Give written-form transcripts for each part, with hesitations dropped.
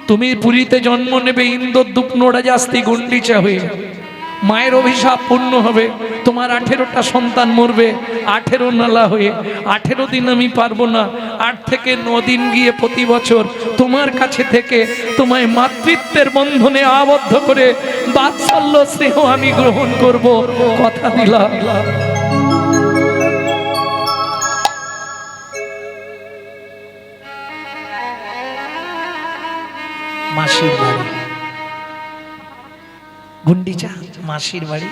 তুমি পুরীতে জন্ম নেবে ইন্দ্রদ্যুপ নরাজাস্তি গুন্ডিচা হয়ে, মায়ের অভিশাপ পূর্ণ হবে, তোমার 18টা সন্তান মরবে 18 নালা হয়ে। 18 দিন আমি পারবো না, 8 থেকে 9 দিন গিয়ে প্রতি বছর তোমার কাছে থেকে তোমায় মাতৃত্বের বন্ধনে আবদ্ধ করে বাৎসল্য স্নেহ আমি গ্রহণ করব, কথা দিলাম। মাসির বাড়ি গুন্ডিচা, মাসির বাড়ি।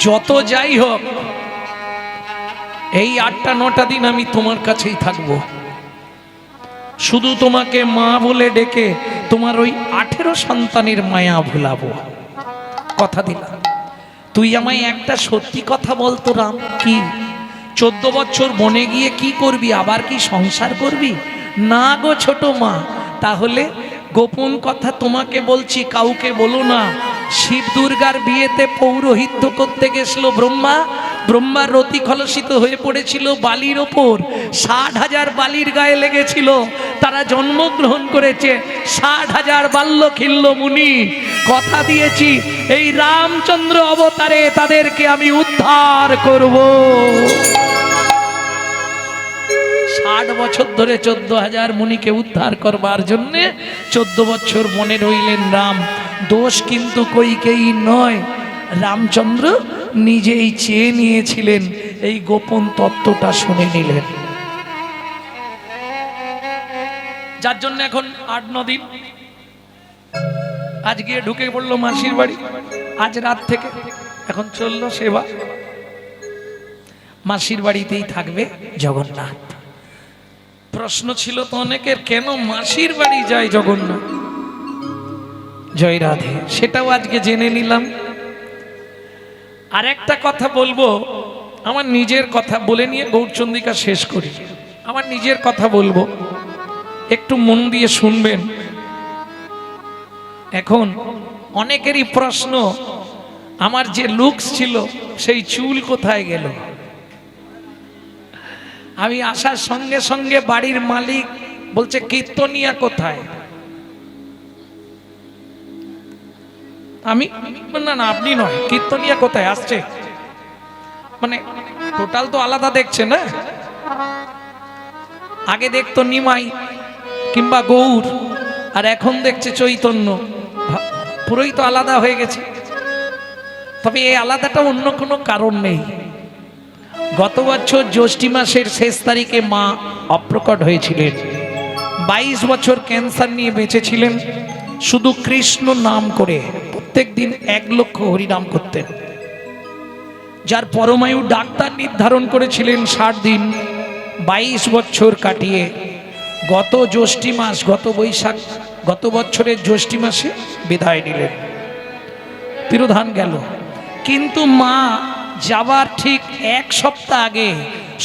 যত যাই হোক এই 8টা-9টা দিন আমি তোমার কাছেই থাকবো, শুধু তোমাকে মা বলে ডেকে তোমার ওই 18 সন্তানের মায়া ভুলাবো, কথা দিলাম। তুই আমায় একটা সত্যি কথা বলতো রাম, কি 14 বছর বনে গিয়ে কি করবি, আবার কি সংসার করবি? না গো ছোট মা, তাহলে গোপন কথা তোমাকে বলছি, কাউকে বলো না। শিব দুর্গার বিয়েতে পৌরোহিত্য করতে গেছিল ব্রহ্মা, ব্রহ্মার রতি কলসিত হয়ে পড়েছিল বালির ওপর, 60,000 বালির গায়ে লেগেছিল, তারা জন্মগ্রহণ করেছে। 60,000 বাল্যখিল্য মুনি, কথা দিয়েছি এই রামচন্দ্র অবতারে তাদেরকে আমি উদ্ধার করব। 60 বছর ধরে 14,000 মুনিকে উদ্ধার করবার জন্য 14 বছর মনে রইলেন রাম। দোষ কিন্তু কইকেই নয়, রামচন্দ্র নিজেই চেয়ে নিয়েছিলেন, এই গোপন তত্ত্বটা শুনে নিলেন, যার জন্য এখন 8-9 দিন আজ গিয়ে ঢুকে পড়লো মাসির বাড়ি। আজ রাত থেকে এখন চললো সেবা, মাসির বাড়িতেই থাকবে জগন্নাথ। প্রশ্ন ছিল তো অনেকের, কেন মাসির বাড়ি যায় জগন্নাথ? জয় রাধে, সেটাও আজকে জেনে নিলাম। আর একটা কথা বলবো, আমার নিজের কথা বলে নিয়ে গৌরচন্দ্রিকা শেষ করি। আমার নিজের কথা বলবো, একটু মন দিয়ে শুনবেন। এখন অনেকেরই প্রশ্ন, আমার যে লুকস ছিল সেই চুল কোথায় গেল? আমি আসার সঙ্গে সঙ্গে বাড়ির মালিক বলছে কীর্তনিয়া কোথায়? আমি না না আপনি নয়, কীর্তনিয়া কোথায় আসছে? মানে টোটাল তো আলাদা দেখছে না, আগে দেখতো নিমাই কিংবা গৌর, আর এখন দেখছে চৈতন্য, পুরোই তো আলাদা হয়ে গেছে। তবে এই আলাদাটা অন্য কোনো কারণ নেই। গত বছর জ্যৈষ্ঠ মাসের শেষ তারিখে মা অপ্রকট হয়েছিলেন, 22 বছর ক্যান্সার নিয়ে বেঁচেছিলেন, শুধু কৃষ্ণ নাম করে প্রত্যেক দিন 1 লক্ষ হরিনাম করতেন, যার পরমায়ু ডাক্তার নির্ধারণ করেছিলেন 60 দিন। 22 বছর কাটিয়ে গত জ্যৈষ্ঠ মাস, গত বৈশাখ, গত বছরের জ্যৈষ্ঠ মাসে বিদায় নিলেন, তিরোধান গেল। কিন্তু মা যাবার ঠিক 1 সপ্তাহ আগে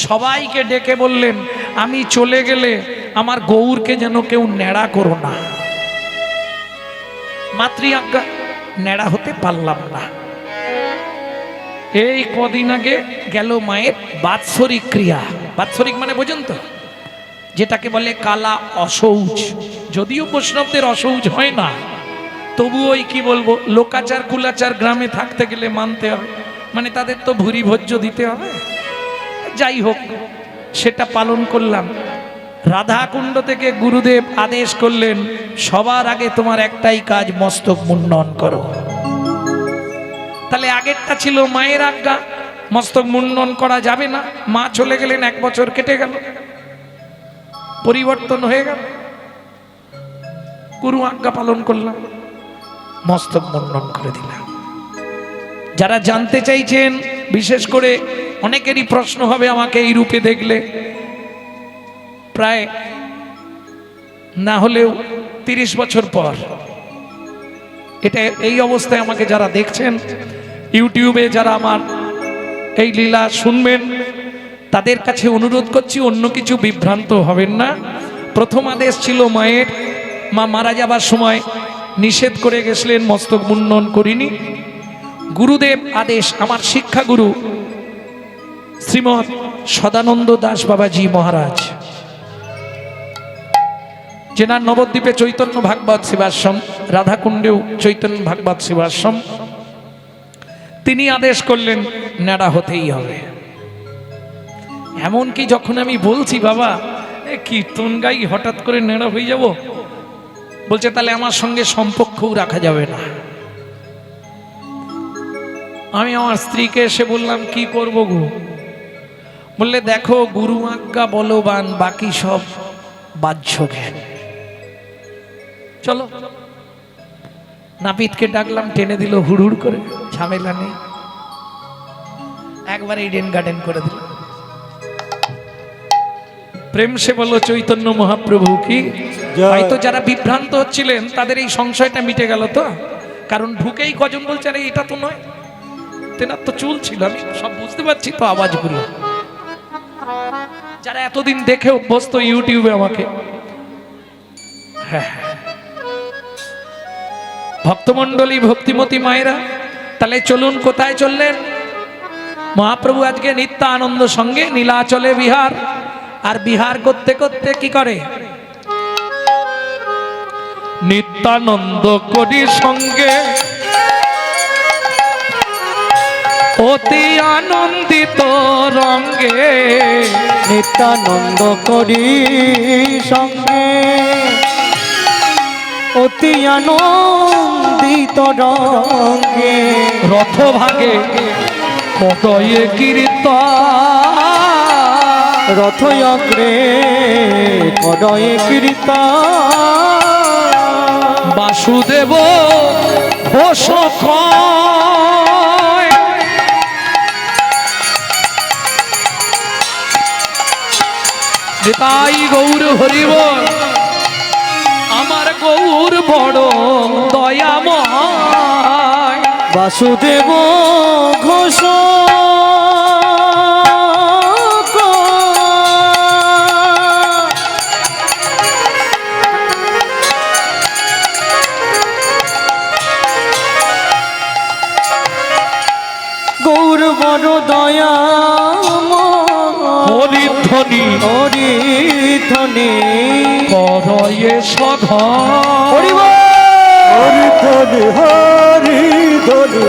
সবাইকে ডেকে বললেন, আমি চলে গেলে আমার গৌরকে যেন কেউ ন্যাড়া করো না। মাতৃ আজ্ঞা, ন্যাড়া হতে পারলাম না। এই কদিন আগে গেল মায়ের বাৎসরিক ক্রিয়া। বাৎসরিক মানে বোঝেন তো, যেটাকে বলে কালা অশৌচ। যদিও বৈষ্ণবদের অশৌচ হয় না, তবু ওই কি বলবো, লোকাচার কুলাচার গ্রামে থাকতে গেলে মানতে হবে, মানে তাদের তো ভুরি ভোজ্য দিতে হবে। যাই হোক, সেটা পালন করলাম। রাধাকুণ্ড থেকে গুরুদেব আদেশ করলেন, সবার আগে তোমার একটাই কাজ, মস্তক মুন্ডন করো। তাহলে আগেরটা ছিল মায়ের আজ্ঞা, মস্তক মুন্ডন করা যাবে না। মা চলে গেলেন, 1 বছর কেটে গেল, পরিবর্তন হয়ে গেল। গুরু আজ্ঞা পালন করলাম, মস্তক মুন্ডন করে দিলাম। যারা জানতে চাইছেন, বিশেষ করে অনেকেরই প্রশ্ন হবে আমাকে এই রূপে দেখলে, প্রায় না হলেও 30 বছর পর, এটা এই অবস্থায় আমাকে যারা দেখছেন ইউটিউবে, যারা আমার এই লীলা শুনবেন, তাদের কাছে অনুরোধ করছি, অন্য কিছু বিভ্রান্ত হবেন না। প্রথম আদেশ ছিল মায়ের, মা মারা যাবার সময় নিষেধ করে গেছিলেন, মস্তক মুন্ডন করিনি। গুরুদেব আদেশ, আমার শিক্ষাগুরু শ্রীমৎ সদানন্দ দাস বাবাজি মহারাজ, যেনার নবদ্বীপে চৈতন্য ভাগবত সেবাশ্রম, রাধাকুণ্ডেও চৈতন্য ভাগবত সেবাশ্রম, তিনি আদেশ করলেন ন্যাড়া হতেই হবে। এমনকি যখন আমি বলছি বাবা কীর্তন গাই হঠাৎ করে ন্যাড়া হয়ে যাব, বলছে তাহলে আমার সঙ্গে সম্পর্কও রাখা যাবে না। আমি আমার স্ত্রীকে এসে বললাম কি করবো গো? বললে দেখো গুরু আজ্ঞা বলবান, বাকি সব বাহ্য জ্ঞান। চলো, নাপিতকে ডাকলাম, টেনে দিল হুড় করে, ঝামেলা নেই, একবার ইডেন গার্ডেন করে দিল। প্রেম সে বলো চৈতন্য মহাপ্রভু কি। হয়তো যারা বিভ্রান্ত হচ্ছিলেন তাদের এই সংশয়টা মিটে গেল তো, কারণ ঢুকেই কজন বলছে আরে এটা তো নয়, তেনার তো চুল ছিল, আমি সব বুঝতে পারছি তো আওয়াজগুলো। যারা এতদিন দেখে অভ্যস্ত ইউটিউবে আমাকে, হ্যাঁ ভক্তমণ্ডলী ভক্তিমতী মায়েরা, তাহলে চলুন কোথায় চললেন? মহাপ্রভু আজকে নিত্য আনন্দ সঙ্গে নীলাচলে বিহার, আর বিহার করতে করতে কি করে? নিত্যানন্দ করি সঙ্গে অতি আনন্দিত রঙ্গে, নিত্যানন্দ করি সঙ্গে অতি আনন্দিত রঙ্গে, রথ ভাগে কদয়ে কীর্তন, রথ অগ্রে কদয়ে কীর্তন, বাসুদেব ঘোষ তাই গৌর হরিব, আমার গৌর বড় দয়াময়। বাসুদেব ঘোষ গৌর বড় দয়াময়, হরিধ্বনি হরিধ্বনি করয়ে সধা, হরিধ্বনি হরিধ্বনি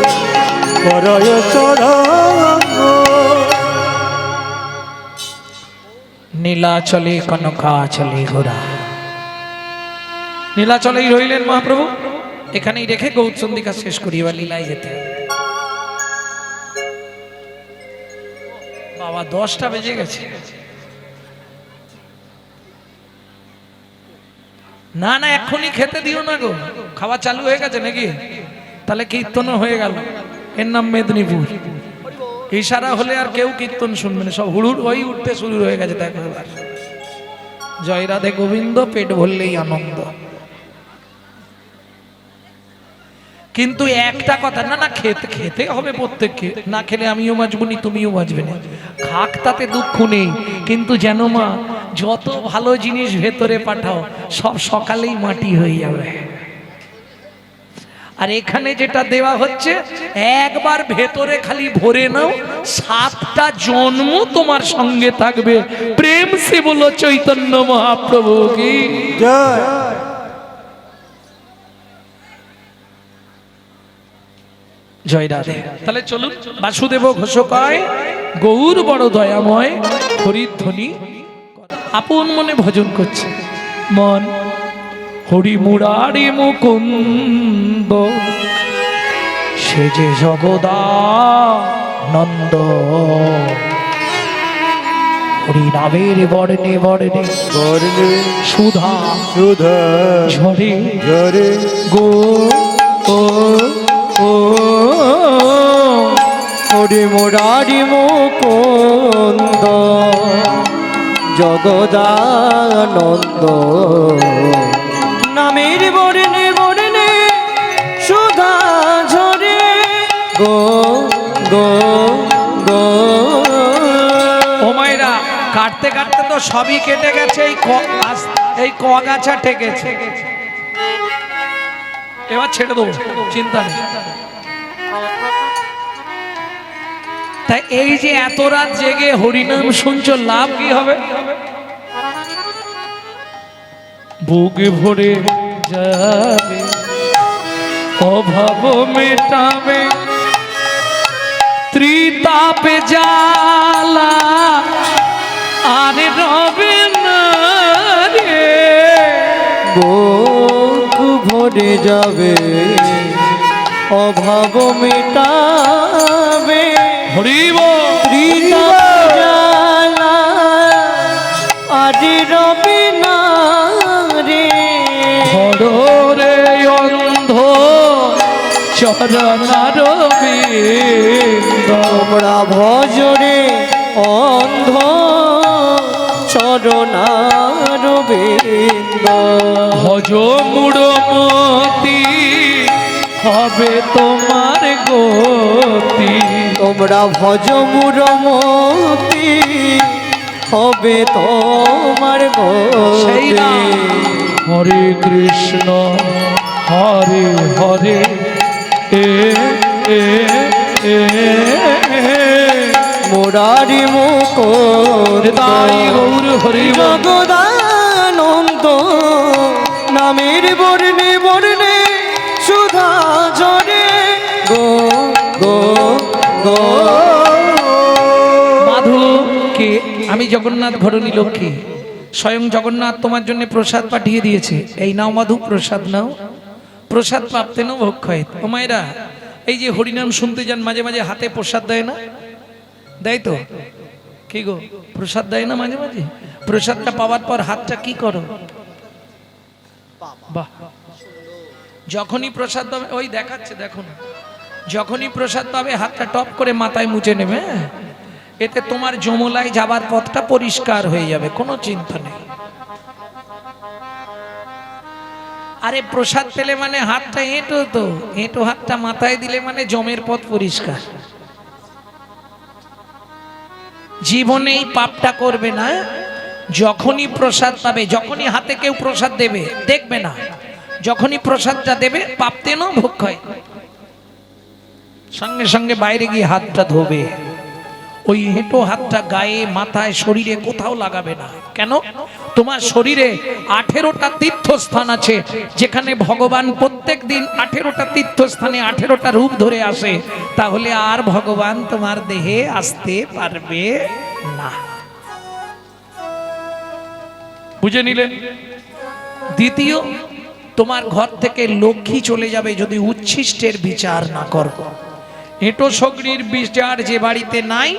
করয় চরণ। নীলাচলে কনকাচলে ঘোরা, নীলাচলেই রইলেন মহাপ্রভু, এখানেই রেখে গৌরচন্দিকা শেষ করি, এবার লীলায় যেতে হবে। বাবা 10টা বেজে গেছে। না না এক্ষুনি খেতে দিও না গো, খাওয়া চালু হয়ে গেছে নাকি? তাহলে কীর্তনও হয়ে গেল, এর নাম মেদিনীপুর। ইশারা হলে আর কেউ কীর্তন শুনবে না, সব হুড়ুড় হয়ে উঠতে শুরু হয়ে গেছে। দেখো এবার জয় রাধে গোবিন্দ, পেট ভরলেই আনন্দ। কিন্তু একটা কথা, না না খেতে খেতে হবে প্রত্যেককে, না খেলে আমিও বাঁচবো নি তুমিও বাঁচবে না, খাক তাতে দুঃখ নেই, কিন্তু যেন মা যত ভালো জিনিস ভেতরে পাঠাও সব সকালেই মাটি হয়ে যাবে। আর এখানে যেটা দেওয়া হচ্ছে একবার ভেতরে খালি ভরে নাও, 7টা জন্ম তোমার সঙ্গে থাকবে। প্রেম সে বলো চৈতন্য মহাপ্রভু কি জয়। জয় রাধে। তাহলে চলুন, বাসুদেব ঘোষকায় গৌর বড় দয়াময়, হরিধ্বনি আপন মনে ভজন করছে। মন হরি মুরারি মুকুন্দ, সে যে জগদানন্দ, হরি নামের বর্ণে বর্ণে বর্ণে সুধা সুধা ঝরে ঝরে গো ও ও হরি মুরারি মুকুন্দ, জগদানন্দ, নামের বর্ণে বর্ণে সুধা ঝরে গো গো গো। ও মায়েরা, কাটতে কাটতে তো সবই কেটে গেছে, এই কগাছা ঠেকেছে, এবার ছেড়ে দেবো, চিন্তা নেই। তাই এই যে এত রাত জেগে হরিনাম শুনছো, লাভ কি হবে? বুক ভরে যাবে, অভাব মেটাবে, ত্রিতাপে জ্বালা আর রবে না রে। বুক ভরে যাবে, অভাব মেটাবে, হরিব ত্রিতাপ জ্বালা আর রবে না রে। হরে অন্ধ চরণার বিন্দ, তোমরা ভজরে অন্ধ চরণার বিন্দ। ভজ মূঢ়মতি হবে তোমার গতি। তোমরা ভজ মূঢ়মতি হবে তোমার সেই না। গতি। হরে কৃষ্ণ হরে হরে এ এ এ মুরারি মুকুন্দ হৃদয় গৌর হরি জগদানন্দ নামের বর্ণে বর্ণে সুধা ঝরে গো গো গো। মাধু কে? আমি জগন্নাথ ঘরণী লক্ষ্মী। স্বয়ং জগন্নাথ তোমার জন্য প্রসাদ পাঠিয়ে দিয়েছে। এই নাও মাধু, প্রসাদ নাও। প্রসাদ প্রাপ্তে নো ভক্ষয়েত। ও মায়েরা, এই যে হরিনাম শুনতে যান, মাঝে মাঝে হাতে প্রসাদ দেয় না? দেয় তো? কি গো, প্রসাদ দেয় না মাঝে মাঝে? প্রসাদটা পাওয়ার পর হাতটা কি করো? বাহ, যখনই প্রসাদ পাবে, ওই দেখাচ্ছে দেখুন, যখনই প্রসাদ পাবে হাতটা টপ করে মাথায় মুছে নেবে। হ্যাঁ? এতে তোমার যমলায় যাবার পথটা পরিষ্কার হয়ে যাবে, কোনো চিন্তা নেই। আরে প্রসাদ পেলে মানে হাতটা এঁটো, তো এঁটো হাতটা মাথায় দিলে মানে জমের পথ পরিষ্কার। জীবনেই পাপটা করবে না। যখনই প্রসাদ পাবে, যখনই হাতে কেউ প্রসাদ দেবে, দেখবে না, যখনই প্রসাদটা দেবে পাপতে না ভোগ হয়, সঙ্গে সঙ্গে বাইরে গিয়ে হাতটা ধোবে। ওই হেঁটো হাতটা গায়ে, মাথায়, শরীরে কোথাও লাগাবে না। কেন? তোমার শরীরে 18টা তীর্থস্থান আছে, যেখানে ভগবান প্রত্যেক দিন 18টা তীর্থস্থানে 18টা রূপ ধরে আসে। তাহলে আর ভগবান তোমার দেহে আসতে পারবে না। বুঝে নিলেন? দ্বিতীয়, তোমার ঘর থেকে লক্ষ্মী চলে যাবে যদি উচ্ছিষ্টের বিচার না করো। এঁটো সগড়ির বিচার যে বাড়িতে নাই,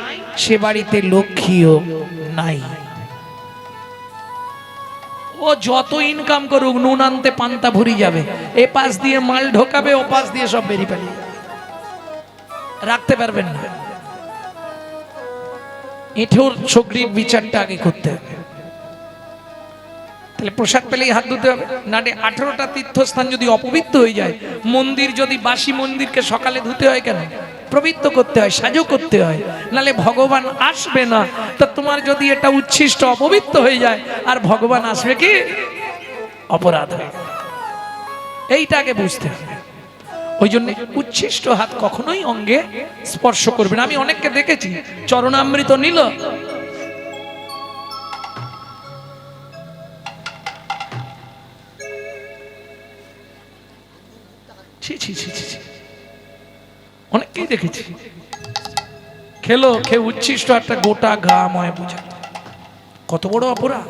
সে বাড়িতে লক্ষ্মীও নাই। ও যত ইনকাম করুক, নুন আনতে পান্তা ভরি যাবে, এ পাশ দিয়ে মাল ঢোকাবে, ও পাশ দিয়ে সব বেরিয়ে পালিয়ে যাবে, রাখতে পারবেন না। এঁটোর সগড়ির বিচারটা আগে করতে হবে। তাহলে প্রসাদ পেলেই হাত ধুতে হবে, না 18টা তীর্থস্থান যদি অপবিত্র হয়ে যায়, মন্দির যদি বাসি মন্দিরকে সকালে ধুতে হয় কেন? পবিত্র করতে হয়, সাজু করতে হয়, নালে ভগবান আসবে না। তা তোমার যদি এটা উচ্ছিষ্ট অপবিত্র হয়ে যায়, আর ভগবান আসবে কি? অপরাধ হয়ে গেল। এইটাকে বুঝতে হবে। ওই জন্য উচ্ছিষ্ট হাত কখনোই অঙ্গে স্পর্শ করবে না। আমি অনেককে দেখেছি চরণামৃত নিল, অনেককেই দেখেছি, খেলো, খেয়ে উচ্ছিষ্ট একটা গোটা গা ময় বুঝা। কত বড় অপরাধ!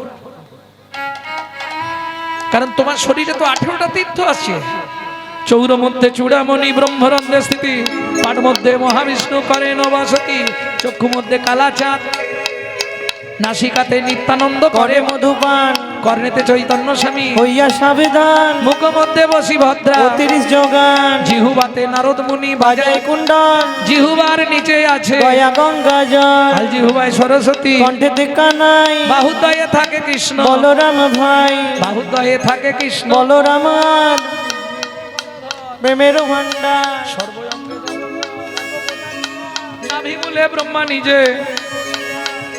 কারণ তোমার শরীরে তো 18টা তীর্থ আছে। চৌর মধ্যে চূড়ামণি ব্রহ্মরন্ধ্রে স্থিতি, পাঠ মধ্যে মহাবিষ্ণু করেন বাসতি, চক্ষু মধ্যে কালাচাঁদ, নাসিকাতে নিত্যানন্দ করে মধুপান, কর্ণেতে চৈতন্য স্বামী হইয়া সাবেদান, মুখ মধ্যে বসি ভদ্রা, 32 যোগান, জিহুবাতে নারদ মুনি বাজায় বাজায় কুণ্ডল, জিহুবার নিচে আছে গয়া গঙ্গা জল, আর জিহুবায় সরস্বতী, কণ্ঠেতে কানাই, বাহুদ্বয়ে থাকে কৃষ্ণ, বলরাম ভাই, বাহুদ্বয়ে থাকে কৃষ্ণ, বলরাম আর প্রেমের ভান্ডার, নাভিমূলে ব্রহ্মা নিজে,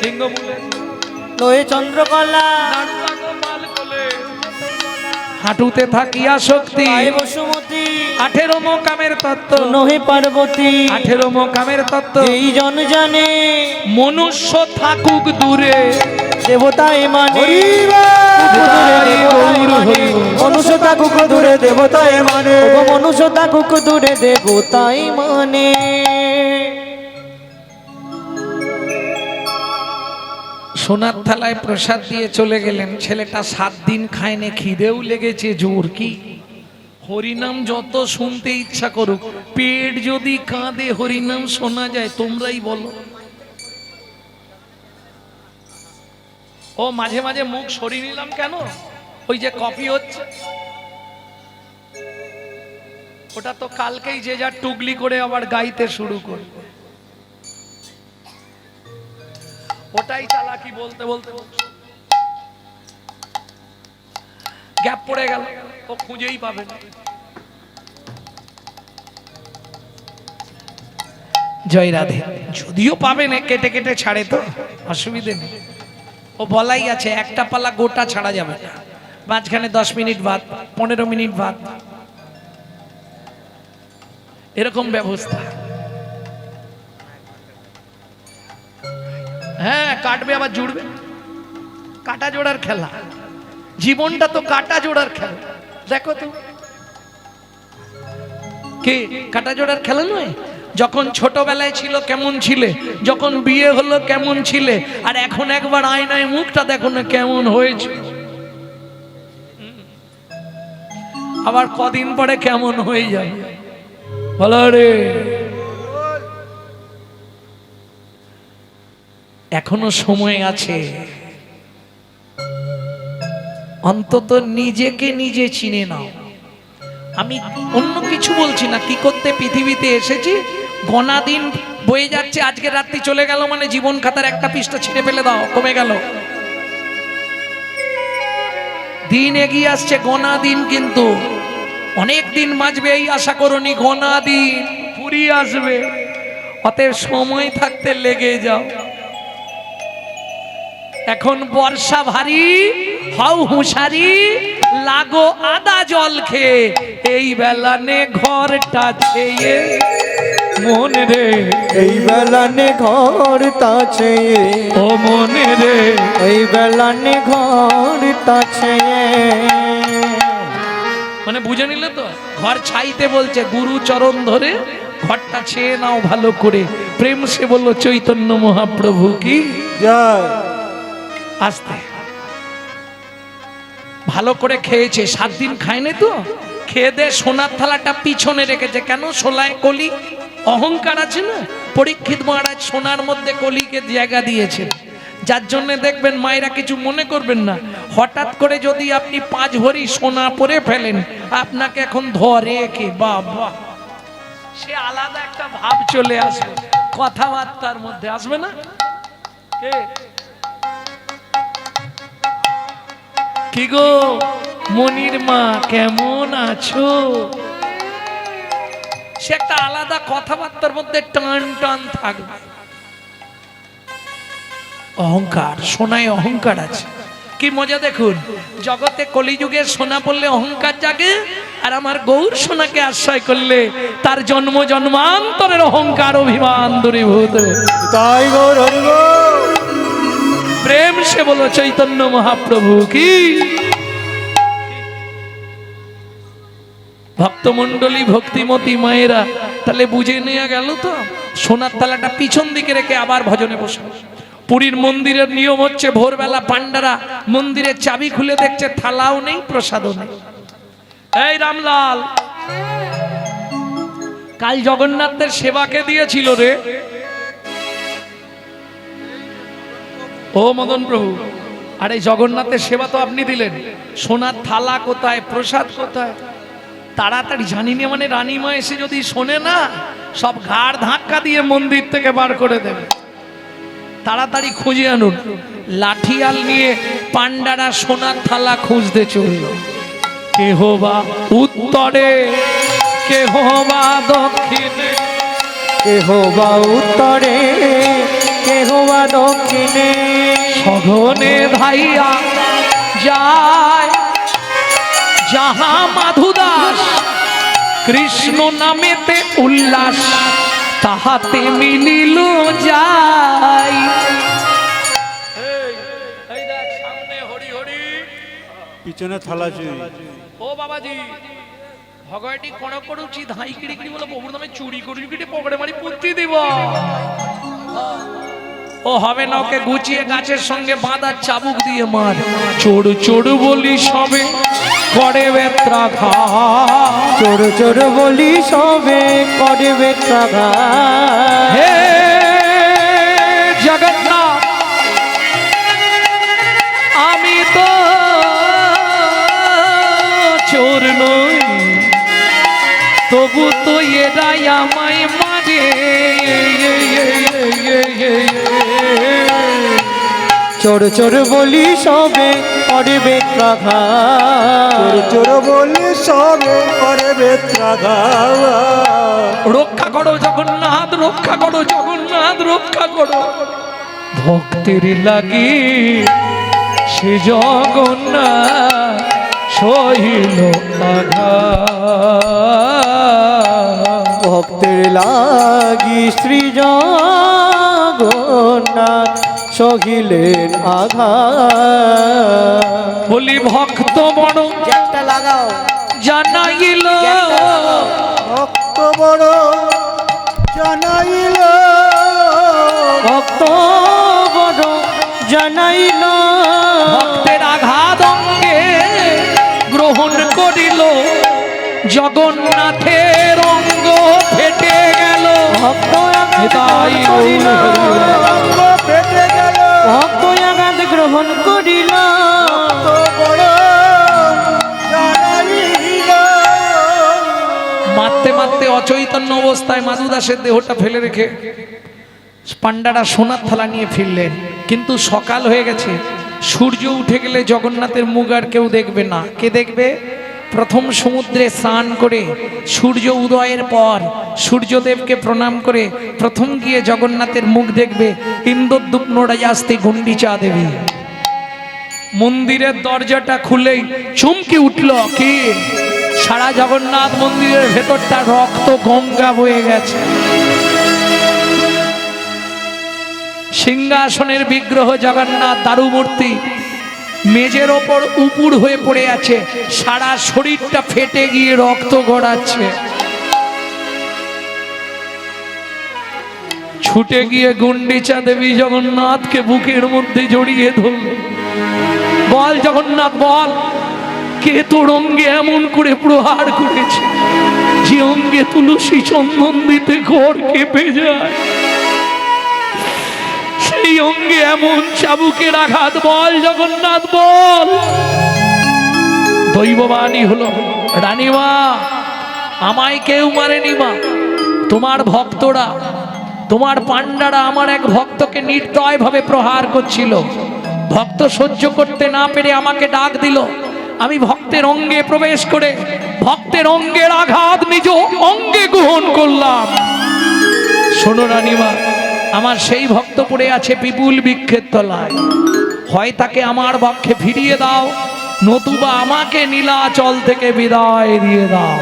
লিঙ্গমূলে লয়ে চন্দ্রকলা, হাঁটুতে থাকিয়া শক্তি, পায়ে বসুমতী, 18 মোকামের তত্ত্ব, নহে পার্বতী, 18 মোকামের তত্ত্ব। এই জন জানে মনুষ্য থাকুক দূরে, দেবতাই মানে, হরি থাকুক দূরে দেবতায় মানে ওগো মনুষ্য থাকুক দূরে দেবতাই মানে। সোনার থালায় প্রসাদ দিয়ে চলে গেলেন। ছেলেটা 7 দিন খায়নি, খিদেও লেগেছে জোর। কি হরিনাম যত শুনতে ইচ্ছা করুক, পেট যদি কাঁদে হরিনাম শোনা যায়? তোমরাই বলো। ও মাঝে মাঝে মুখ সরিয়ে নিলাম কেন? ওই যে কফি হচ্ছে, ওটা তো কালকেই যে যা টুগলি করে আবার গাইতে শুরু করবে। ওটাই চালাকি বলতে বলতে গ্যাপ পড়ে গেল, ও খুঁজেই পাবে না। জয় রাধে। যদিও পাবে না, কেটে কেটে ছাড়ে তো অসুবিধে নেই। ও বলাই আছে একটা পালা গোটা ছাড়া যাবে না, মাঝখানে 10 মিনিট ভাত, 15 মিনিট ভাত, এরকম ব্যবস্থা। হ্যাঁ কাটবে আবার জুড়বে, কাটা জোড়ার খেলা। জীবনটা তো কাটা জোড়ার খেলা। দেখো তো কে কাটা জোড়ার খেলা নয়? যখন ছোটবেলায় ছিল কেমন ছিলে, যখন বিয়ে হলো কেমন ছিলে, আর এখন একবার আয়নায় মুখটা দেখো না কেমন হয়েছে, আবার কদিন পরে কেমন হয়ে যাবে বলো রে। এখনো সময় আছে, অন্তত নিজেকে নিজে চিনে নাও। আমি অন্য কিছু বলছি না। কি করতে পৃথিবীতে এসেছি? গোনা দিন বয়ে যাচ্ছে, আজকে রাত্রি চলে গেল মানে জীবন খাতার একটা পৃষ্ঠা ছিঁড়ে ফেলে দাও, কমে গেল। দিন এগিয়ে আসছে, গোনা দিন, কিন্তু অনেক দিন বাঁচবে এই আশা করনি। গোনা দিন ফুরিয়ে আসবে, অতএব সময় থাকতে লেগে যাও। এখন বর্ষা ভারী, হাউ হুঁশারি, লাগো আদা জল খেয়ে, এই বেলা নে ঘরটা ছেয়ে মন রে, এই বেলানে ঘর তাছে ও মন রে। এই বেলানে ঘর তাছে। মানে বুঝে নিলে তো? ঘর ছাইতে বলছে, গুরু চরণ ধরে ঘরটা ছেয়ে নাও ভালো করে। প্রেম সে বললো চৈতন্য মহাপ্রভু কি জয়। আসতে ভালো করে খেয়েছে, 7 দিন খায়নি তো, খেয়ে দে সোনার থালাটা পিছনে রেখেছে। কেন? সোলায় কলি, অহংকার আছে না। পরীক্ষিত মহারাজ সোনার মধ্যে কলিকে জায়গা দিয়েছে, যার জন্য দেখবেন মায়েরা কিছু মনে করবেন না, হঠাৎ করে যদি আপনি 5 ভরি সোনা পরে ফেলেন, আপনাকে এখন ধরে কে? বাবা, সে আলাদা একটা ভাব চলে আসবে, কথাবার্তার মধ্যে আসবে না। কে কি গো মনির মা কেমন আছো? সে একটা আলাদা কথাবার্তার মধ্যে টান টান থাকবে। অহংকার, সোনায় অহংকার আছে। কি মজা দেখুন, জগতে কলিযুগে সোনা বললে অহংকার জাগে, আর আমার গৌর সোনাকে আশ্রয় করলে তার জন্ম জন্মান্তরের অহংকার অভিমান দূরীভূত। তাই গৌর হরি গৌর। প্রেম সে বলো চৈতন্য মহাপ্রভু কি। ভক্তমন্ডলী, ভক্তিমতী মায়েরা, তাহলে বুঝে নেওয়া গেল তো। সোনার থালাটা পিছন দিকে রেখে আবার ভজনে বসে। পুরীর মন্দিরের নিয়ম হচ্ছে, ভোরবেলা পান্ডারা মন্দিরের চাবি খুলে দেখছে থালাও নেই, প্রসাদও নেই। এই রামলাল, কাল জগন্নাথের সেবাকে দিয়েছিল রে? ও মদন প্রভু, আরে জগন্নাথের সেবা তো আপনি দিলেন, সোনার থালা কোথায়, প্রসাদ কোথায়? তাড়াতাড়ি, জানি না মানে রানীমা এসে যদি শোনে না, সব ঘাড় ধাক্কা দিয়ে মন্দির থেকে বার করে দেবে। তাড়াতাড়ি খুঁজে আনুন। লাঠিয়াল নিয়ে পান্ডারা সোনার থালা খুঁজতে চলল। কেহ বা উত্তরে, কেহ বা দক্ষিণে, কেহ বা উত্তরে, কেহ বা দক্ষিণে, সঘনে ধাইয়া যায় যাহা মাধুদাস, কৃষ্ণ নামেতে উল্লাস, তাহাতে মিলিল যাই। কিচেনে থালা চুরি। ও বাবাজি ভগবানটি কোন করুচি ধাই কিড়ি কিড়ি বলে প্রভুর নামে চুরি করি কিড়ি পকেটে মারি পুঁতি দিব ও হবে না, ওকে গুছিয়ে গাছের সঙ্গে বাঁধা চাবুক দিয়ে মার। চোর চোর বলি সবে করে বেত্রাঘাত, চোর চোর বলি সবে করে বেত্রাঘাত। হে জগন্নাথ আমি তো চোর নই, তবু তো এরাই আমায় মারে। চোর চোর বলি সবে করে বেত্রাঘাত, চোর চোর বলি সবে করে বেত্রাঘাত। রক্ষা করো জগন্নাথ, রক্ষা করো জগন্নাথ, রক্ষা করো ভক্তের লাগি সে জগন্নাথ সহিল আঘাত। ভক্তের লাগি শ্রী জগন্নাথ সহিলেন আঘাত। বলি ভক্ত বড় জ্যাকটা লাগাও। জানাইল, ভক্ত বড় জানাইল, ভক্ত বড় জানাইল। ভক্তের আঘাত অঙ্গে গ্রহণ করিল, জগন্নাথের অঙ্গ ফেটে গেল। ভক্ত তাই অঙ্গ ফেটে গেল, ভক্ত আঘাত গ্রহণ করিল, বড় জানাইল। মারতে মারতে অচৈতন্য অবস্থায় মাধু দাসের দেহটা ফেলে রেখে পান্ডারা সোনার থালা নিয়ে ফিরলেন। কিন্তু সকাল হয়ে গেছে, সূর্য উঠে গেলে জগন্নাথের মুখ আর কেউ দেখবে না। কে দেখবে? প্রথম সমুদ্রে স্নান করে সূর্য উদয়ের পর সূর্যদেবকে প্রণাম করে প্রথম গিয়ে জগন্নাথের মুখ দেখবে ইন্দ্রদ্যুম্ন রাজাস্তি গুন্ডিচা দেবী। মন্দিরের দরজাটা খুলেই চমকে উঠল কি, সারা জগন্নাথ মন্দিরের ভেতরটা রক্ত গঙ্গা বয়ে গেছে। সিংহাসনের বিগ্রহ জগন্নাথ দারুমূর্তি মেজের ওপর উপুড় হয়ে পড়ে আছে, সারা শরীরটা ফেটে গিয়ে রক্ত গড়াচ্ছে। ছুটে গিয়ে গুন্ডিচা দেবী জগন্নাথকে বুকের মধ্যে জড়িয়ে ধরল। বল জগন্নাথ বল, কে তোর অঙ্গে এমন করে প্রহার করেছে যে অঙ্গে তুলসী চন্দন দিতে ঘর কেঁপে যায়? সেই অঙ্গে এমন চাবুকের আঘাত, বল জগন্নাথ বল। দৈববাণী হলো, রানীমা আমায় কেউ মারেনি মা, তোমার ভক্তরা, তোমার পান্ডারা আমার এক ভক্তকে নির্দয়ভাবে প্রহার করছিল। ভক্ত সহ্য করতে না পেরে আমাকে ডাক দিল, আমি ভক্তের অঙ্গে প্রবেশ করে ভক্তের অঙ্গের আঘাত নিজ অঙ্গে গ্রহণ করলাম। শোনো রানীমা, আমার সেই ভক্ত পড়ে আছে পিপুল বৃক্ষের তলায়, হয় তাকে আমার পক্ষে ফিরিয়ে দাও, নতুবা আমাকে নীলাচল থেকে বিদায় দিয়ে দাও।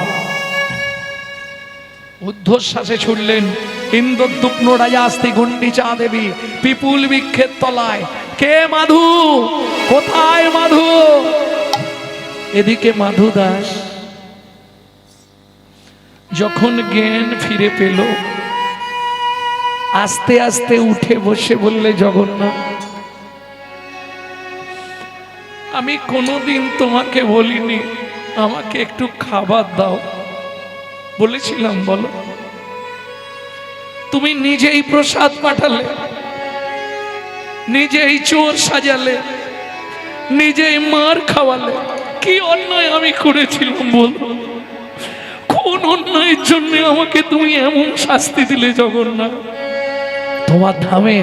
ঊর্ধ্বশ্বাসে ছুটলেন ইন্দ্রদ্যুম্ন রাজাস্তি গুন্ডিচা দেবী পিপুল বৃক্ষের তলায়। কে মাধু? কোথায় মাধু? এদিকে মাধু দাস যখন জ্ঞান ফিরে পেল, আস্তে আস্তে উঠে বসে বললে, জগন্নাথ আমি কোনোদিন তোমাকে বলিনি আমাকে একটু খাবার দাও, বলেছিলাম বলো? তুমি নিজেই প্রসাদ পাঠালে, নিজেই চোর সাজালে, নিজেই মার খাওয়ালে। কি অন্যায় আমি করেছিলাম বলো? কোন অন্যায়ের জন্য আমাকে তুমি এমন শাস্তি দিলে জগন্নাথ? তোমার ধামে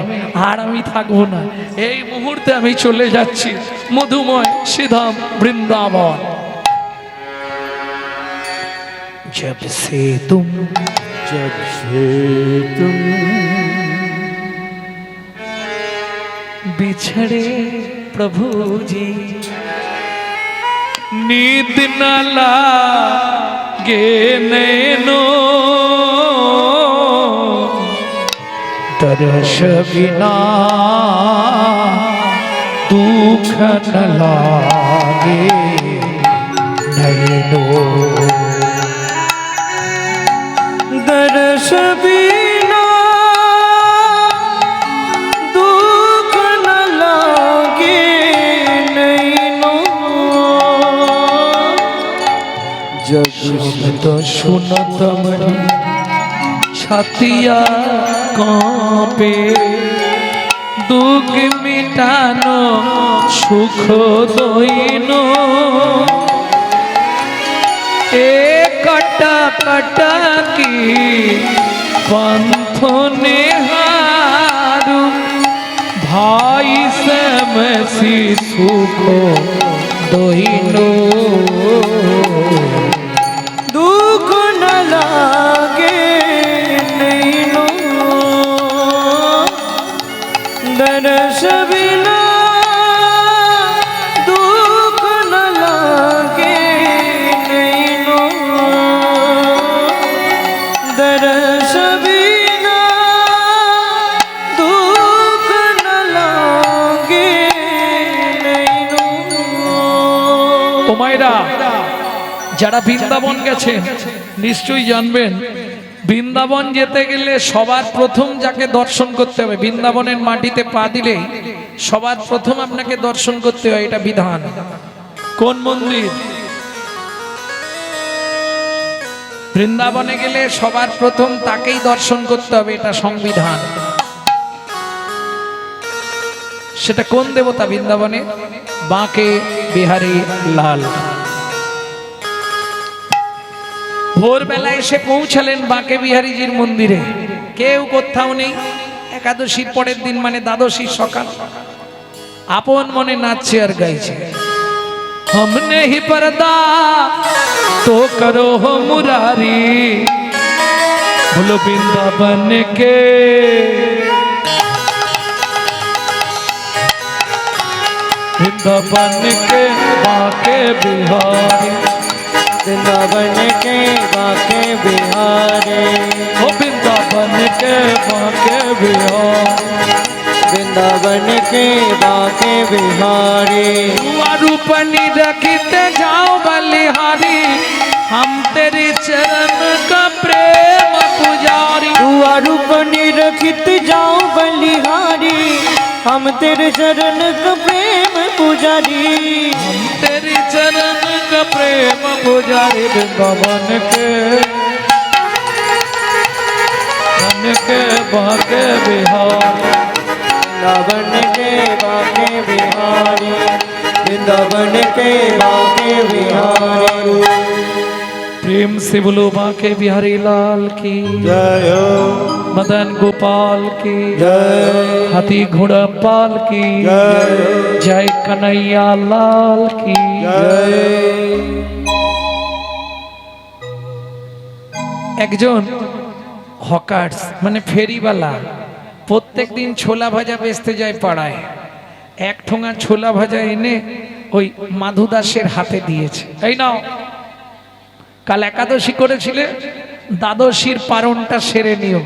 আর আমি থাকবো না, এই মুহূর্তে আমি চলে যাচ্ছি মধুময় শ্রীধাম বৃন্দাবন। जब से तुम बिछड़े प्रभु जी, नींद न लागे नैनों, दर्श बिना दुख न लागे শব্দ শুনো তোমারি ছাতিয়া কাঁপে, দুঃখ মিটানো সুখ দইন, এ কাটা কাটা কি পন্থ নেহারু, ভাই সমসি সুখ দইন। দুঃখ না লাগে নৈনো, দরস বিনা দুঃখ না লাগে নৈনো, দরস বিনা দুঃখ না লাগে নৈনো। ও মায়েরা, যারা বৃন্দাবন গেছেন নিশ্চয়ই জানবেন, বৃন্দাবন যেতে গেলে সবার প্রথম যাকে দর্শন করতে হবে, বৃন্দাবনের মাটিতে পা দিলেই সবার প্রথম আপনাকে দর্শন করতে হয়, এটা বিধান। কোন মন্দির? বৃন্দাবনে গেলে সবার প্রথম তাকেই দর্শন করতে হবে, এটা সংবিধান। সেটা কোন দেবতা বৃন্দাবনে? বাঁকে বিহারী লাল। ভোরবেলায় এসে পৌঁছালেন বাঁকে বিহারীজির মন্দিরে, কেউ কোথাও নেই। একাদশীর পরের দিন মানে দ্বাদশীর সকাল, আপন মনে নাচছে আর গাইছে, हमने ही पर्दा तो करो हो मुरारी, बोलो वृंदावन के वृंदावन के बांके बिहारी, वृंदावन के बांके बिहारी, ओ वृंदावन के बांके बिहारी, वृंदावन के बांके बिहारी। रूपनी रखते जाओ बलिहारी, हम तेरे चरण का प्रेम पुजारी। रूपनी रखित जाओ बलिहारी, हम तेरे चरण का प्रेम पुजारी, हम तेरे चरण का प्रेम पुजारी। वृंदावन के मन के बांके बिहारी, वृंदावन के बांके बिहारी, वृंदावन के बांके बिहारी। प्रेम से बोलो बांके बिहारी लाल की जय हो, मदन गोपाल की जय, हाथी घोड़ा पाल की जय, जय कन्हैया लाल की जय। একজন হকার্স মানে ফেরিওয়ালা প্রত্যেক দিন ছোলা ভাজা বেচতে যায় পাড়ায়। এক ঠোঙা ছোলা ভাজা এনে ওই মাধু দাসের হাতে দিয়েছে, এই নাও, কাল একাদশী করেছিলে, দ্বাদশীর পারণটা সেরে নিও।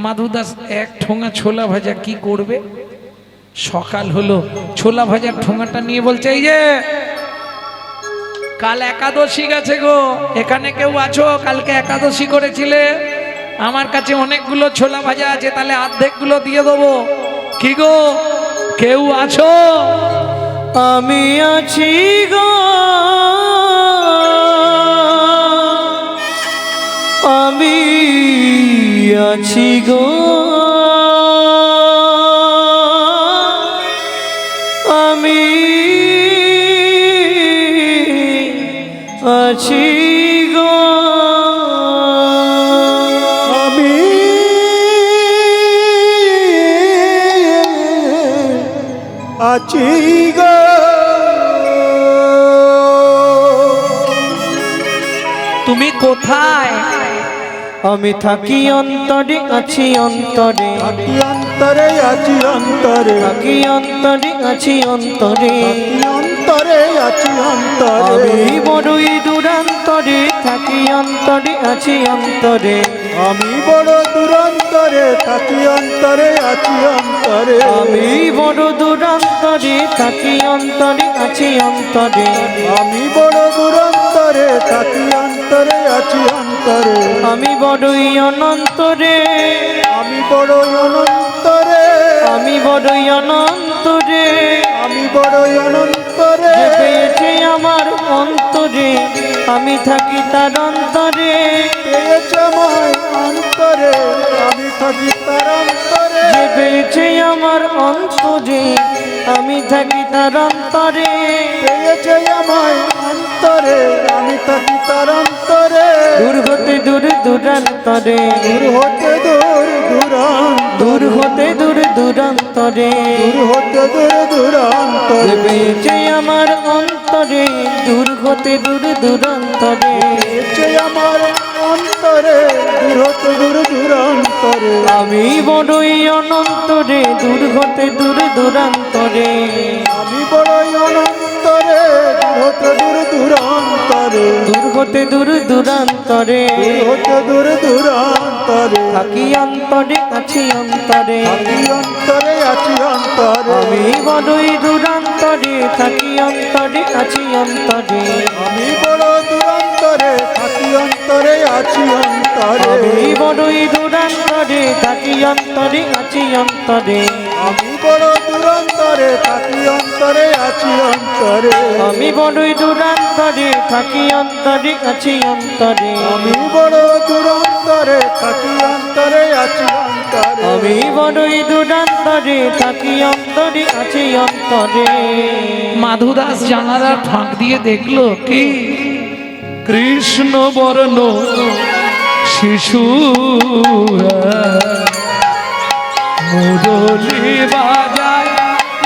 মাধু দাস এক ঠোঙা ছোলা ভাজা কি করবে? সকাল হলো, ছোলা ভাজার ঠোঙাটা নিয়ে বলছে, এই যে কাল একাদশী গেছে গো, এখানে কেউ আছো? কালকে একাদশী করেছিলে, আমার কাছে অনেকগুলো ছোলা ভাজা আছে, তাহলে অর্ধেক গুলো দিয়ে দেবো, কি গো কেউ আছো? আমি আছি গো, আমি আছি গো, আমি আছি গো, আমি আছি গো। তুমি কোথায়? আমি থাকি অন্তরে, আছি অন্তরে, থাকি অন্তরে আছি অন্তরে, থাকি অন্তরে, আছি অন্তরে, অন্তরে আছি অন্তরে, আমি বড়ই দূরান্তরে, থাকি অন্তরে, আছি অন্তরে, আমি বড় দূরান্তরে, থাকি অন্তরে আছি অন্তরে, আমি বড় দূরান্তরে, থাকি অন্তরে, আছি অন্তরে, আমি বড় দূরান্তরে, থাকি অন্তরে আছি অন্তরে, আমি বড়ই অনন্তরে, আমি বড় অনন্তরে, আমি বড়ই অনন্তরে, আমি বড় অনন্তরে, যে পেয়েছে আমার অন্তরে, আমি থাকি তার অন্তরে পেয়েছে আমায় অন্তরে আমি থাকি তার অন্তরে যে পেয়েছে আমার অন্তরে আমি থাকি তার অন্তরে পেয়েছে আমায় অন্তরে আমি থাকি তার অন্তরে দূর হতে দূর দূরান্তরে দূর হতে দূর দূরান্ত দূর হতে দূর দূরান্তরে দূর হতে দূর দূরান্তরে যে পেয়েছে আমার অন্তরে দূর হতে দূর দূরান্তরে পেয়েছে আমার অন্তরে দূর হতে দূর দূরান্তরে আমি বড়ই অনন্তরে দূর হতে দূর দূরান্তরে আমি বড়ই অনন্তরে দূর হতে দূর দূরান্তরে দূর হতে দূর দূরান্তরে দূর হতে দূর দূরান্তরে থাকি অন্তরে আছি অন্তরে থাকি অন্তরে আছি অন্তরে আমি বড়ই দূরান্তরে থাকি অন্তরে আছি অন্তরে আমি বড় দূরান্তরে থাকি অন্তরে আছি অন্তরে আমি বড়ই দূরান্তরে থাকি অন্তরে আছি অন্তরে আমি বড় দূরান্তরে থাকি অন্তরে আছি অন্তরে আমি বড়ই দূরান্তরে থাকি অন্তরে আছি অন্তরে আমি বড় দূরান্তরে থাকি অন্তরে আছি অন্তরে আমি বড়ই দূরান্তরে থাকি অন্তরে আছি অন্তরে মাধুদাস জানালার ফাঁক দিয়ে দেখলো কি কৃষ্ণ বর্ণ শিশু মুরলি বাজায়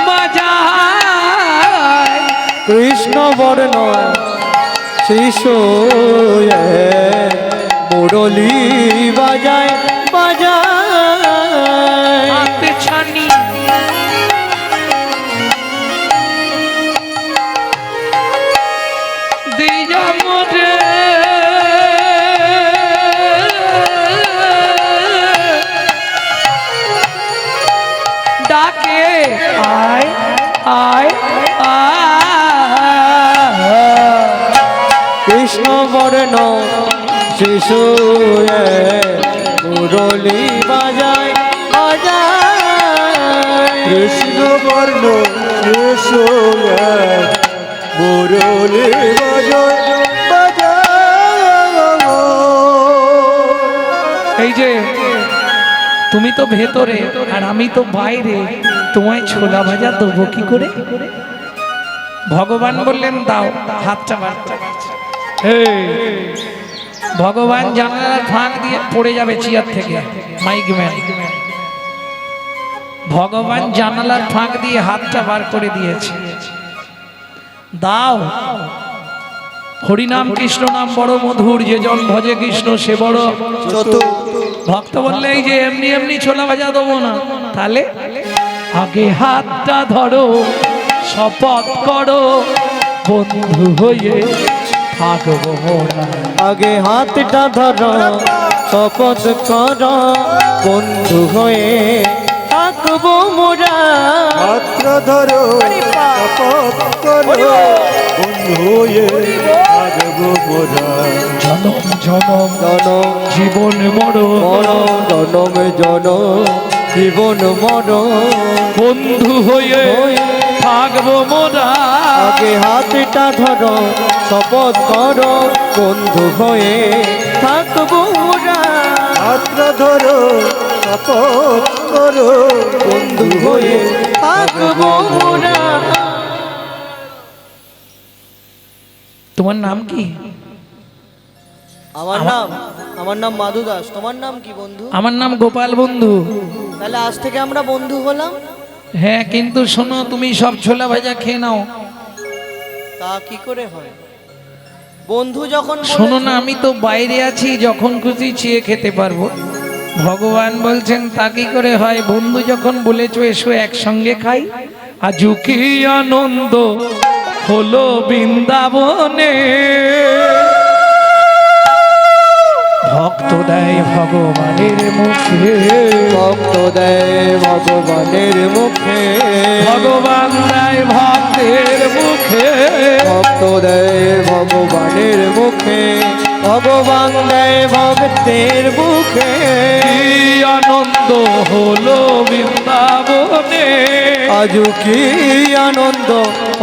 বাজায় কৃষ্ণ বর্ণ শিশু মুরলি বাজায় বাজায় হাতে ছানি দিয়া মোরে ডাকে আয় আয় আয় কৃষ্ণ বর্ণ শিশু মুরলি বাজায় বাজায় কৃষ্ণ বর্ণ শিশু মুরলি বাজায় বাজায় এই যে তুমি তো ভেতরে আর আমি তো বাইরে, তোমায় ছোলা ভাজা দেবো কি করে? ভগবান বললেন দাও, হাতটা বাড়তে ভগবান জানালার ফাঁক দিয়ে পড়ে যাবে চেয়ার থেকে মাইক ম্যান। ভগবান জানালার ফাঁক দিয়ে হাতটা বার করে দিয়েছে, দাও। হরিনাম কৃষ্ণ নাম বড় মধুর, যে জন ভজে কৃষ্ণ সে বড় চতুর। ভক্ত বললে এই যে এমনি এমনি ছোলা ভাজা দেবো না, তাহলে আগে হাতটা ধরো, শপথ করো, বন্ধু হয়ে থাকবো মোরা। আগে হাতটা ধরো, শপথ করো, বন্ধু হয়ে থাকবো মোরা। মাত্র ধরো শপথ করো, বন্ধু হয়ে থাকবো মোরা। জনম জনম জনম জীবন মরো মরণ, জনম জনম জীবন মরণ, বন্ধু হয়ে থাকবো মোরা। আগে হাতটা ধরো, শপথ করো, বন্ধু হয়ে থাকবো মোরা। মাত্র ধরো শপথ করো, বন্ধু হয়ে থাকবো মোরা। তোমার নাম কি? আমার নাম মাধু দাস। তোমার নাম কি বন্ধু? আমার নাম গোপাল বন্ধু। তাহলে আজ থেকে আমরা বন্ধু হলাম। হ্যাঁ, কিন্তু শোনো, তুমি সব ছোলা ভাজা খেয়ে নাও। তা কি করে হয় বন্ধু? যখন শোনো না, আমি তো বাইরে আছি, যখন খুশি চেয়ে খেতে পারবো। ভগবান বলছেন তা কি করে হয়? বন্ধু যখন বলেছো এসো একসঙ্গে খাই, আজু কি আনন্দ হলো বৃন্দাবনে। ভক্ত দেয় ভগবানের মুখে, ভক্ত দেয় ভগবানের মুখে, ভগবান দেয় ভক্তের মুখে, ভক্ত দেয় ভগবানের মুখে, ভগবান দেয় ভক্তের মুখে। কি আনন্দ হলো বৃন্দাবনে, আজু কি আনন্দ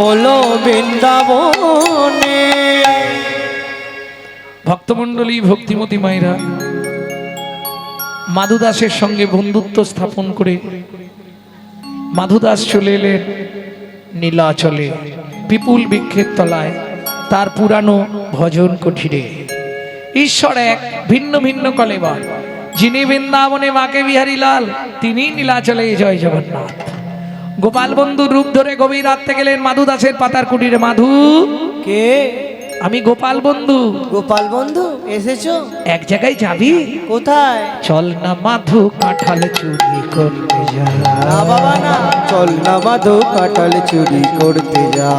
হলো বৃন্দাবনে। ভক্তমণ্ডলী, ভক্তিমতী মায়েরা, মাধুদাসের সঙ্গে বন্ধুত্ব স্থাপন করে মাধুদাস চলে এলেন নীলাচলে, বিপুল বৃক্ষের তলায়, তার পুরানো ভজন কুঠিরে। ঈশ্বর এক, ভিন্ন ভিন্ন কলেবর। যিনি বৃন্দাবনে মাকে বিহারী লাল, তিনি নীলাচলে জয় জগন্নাথ। গোপাল বন্ধুর রূপ ধরে গভীর রাত্রে গেলেন মাধুদাসের পাতার কুটিরে। মাধু, কে? আমি গোপাল বন্ধু। গোপাল বন্ধু এসেছো? এক জায়গায় যাবি? কোথায়? চল না মাধু, কাঁঠাল চুরি করতে যা। না বাবা না, চল না মাধু, কাঁঠাল চুরি করতে যা।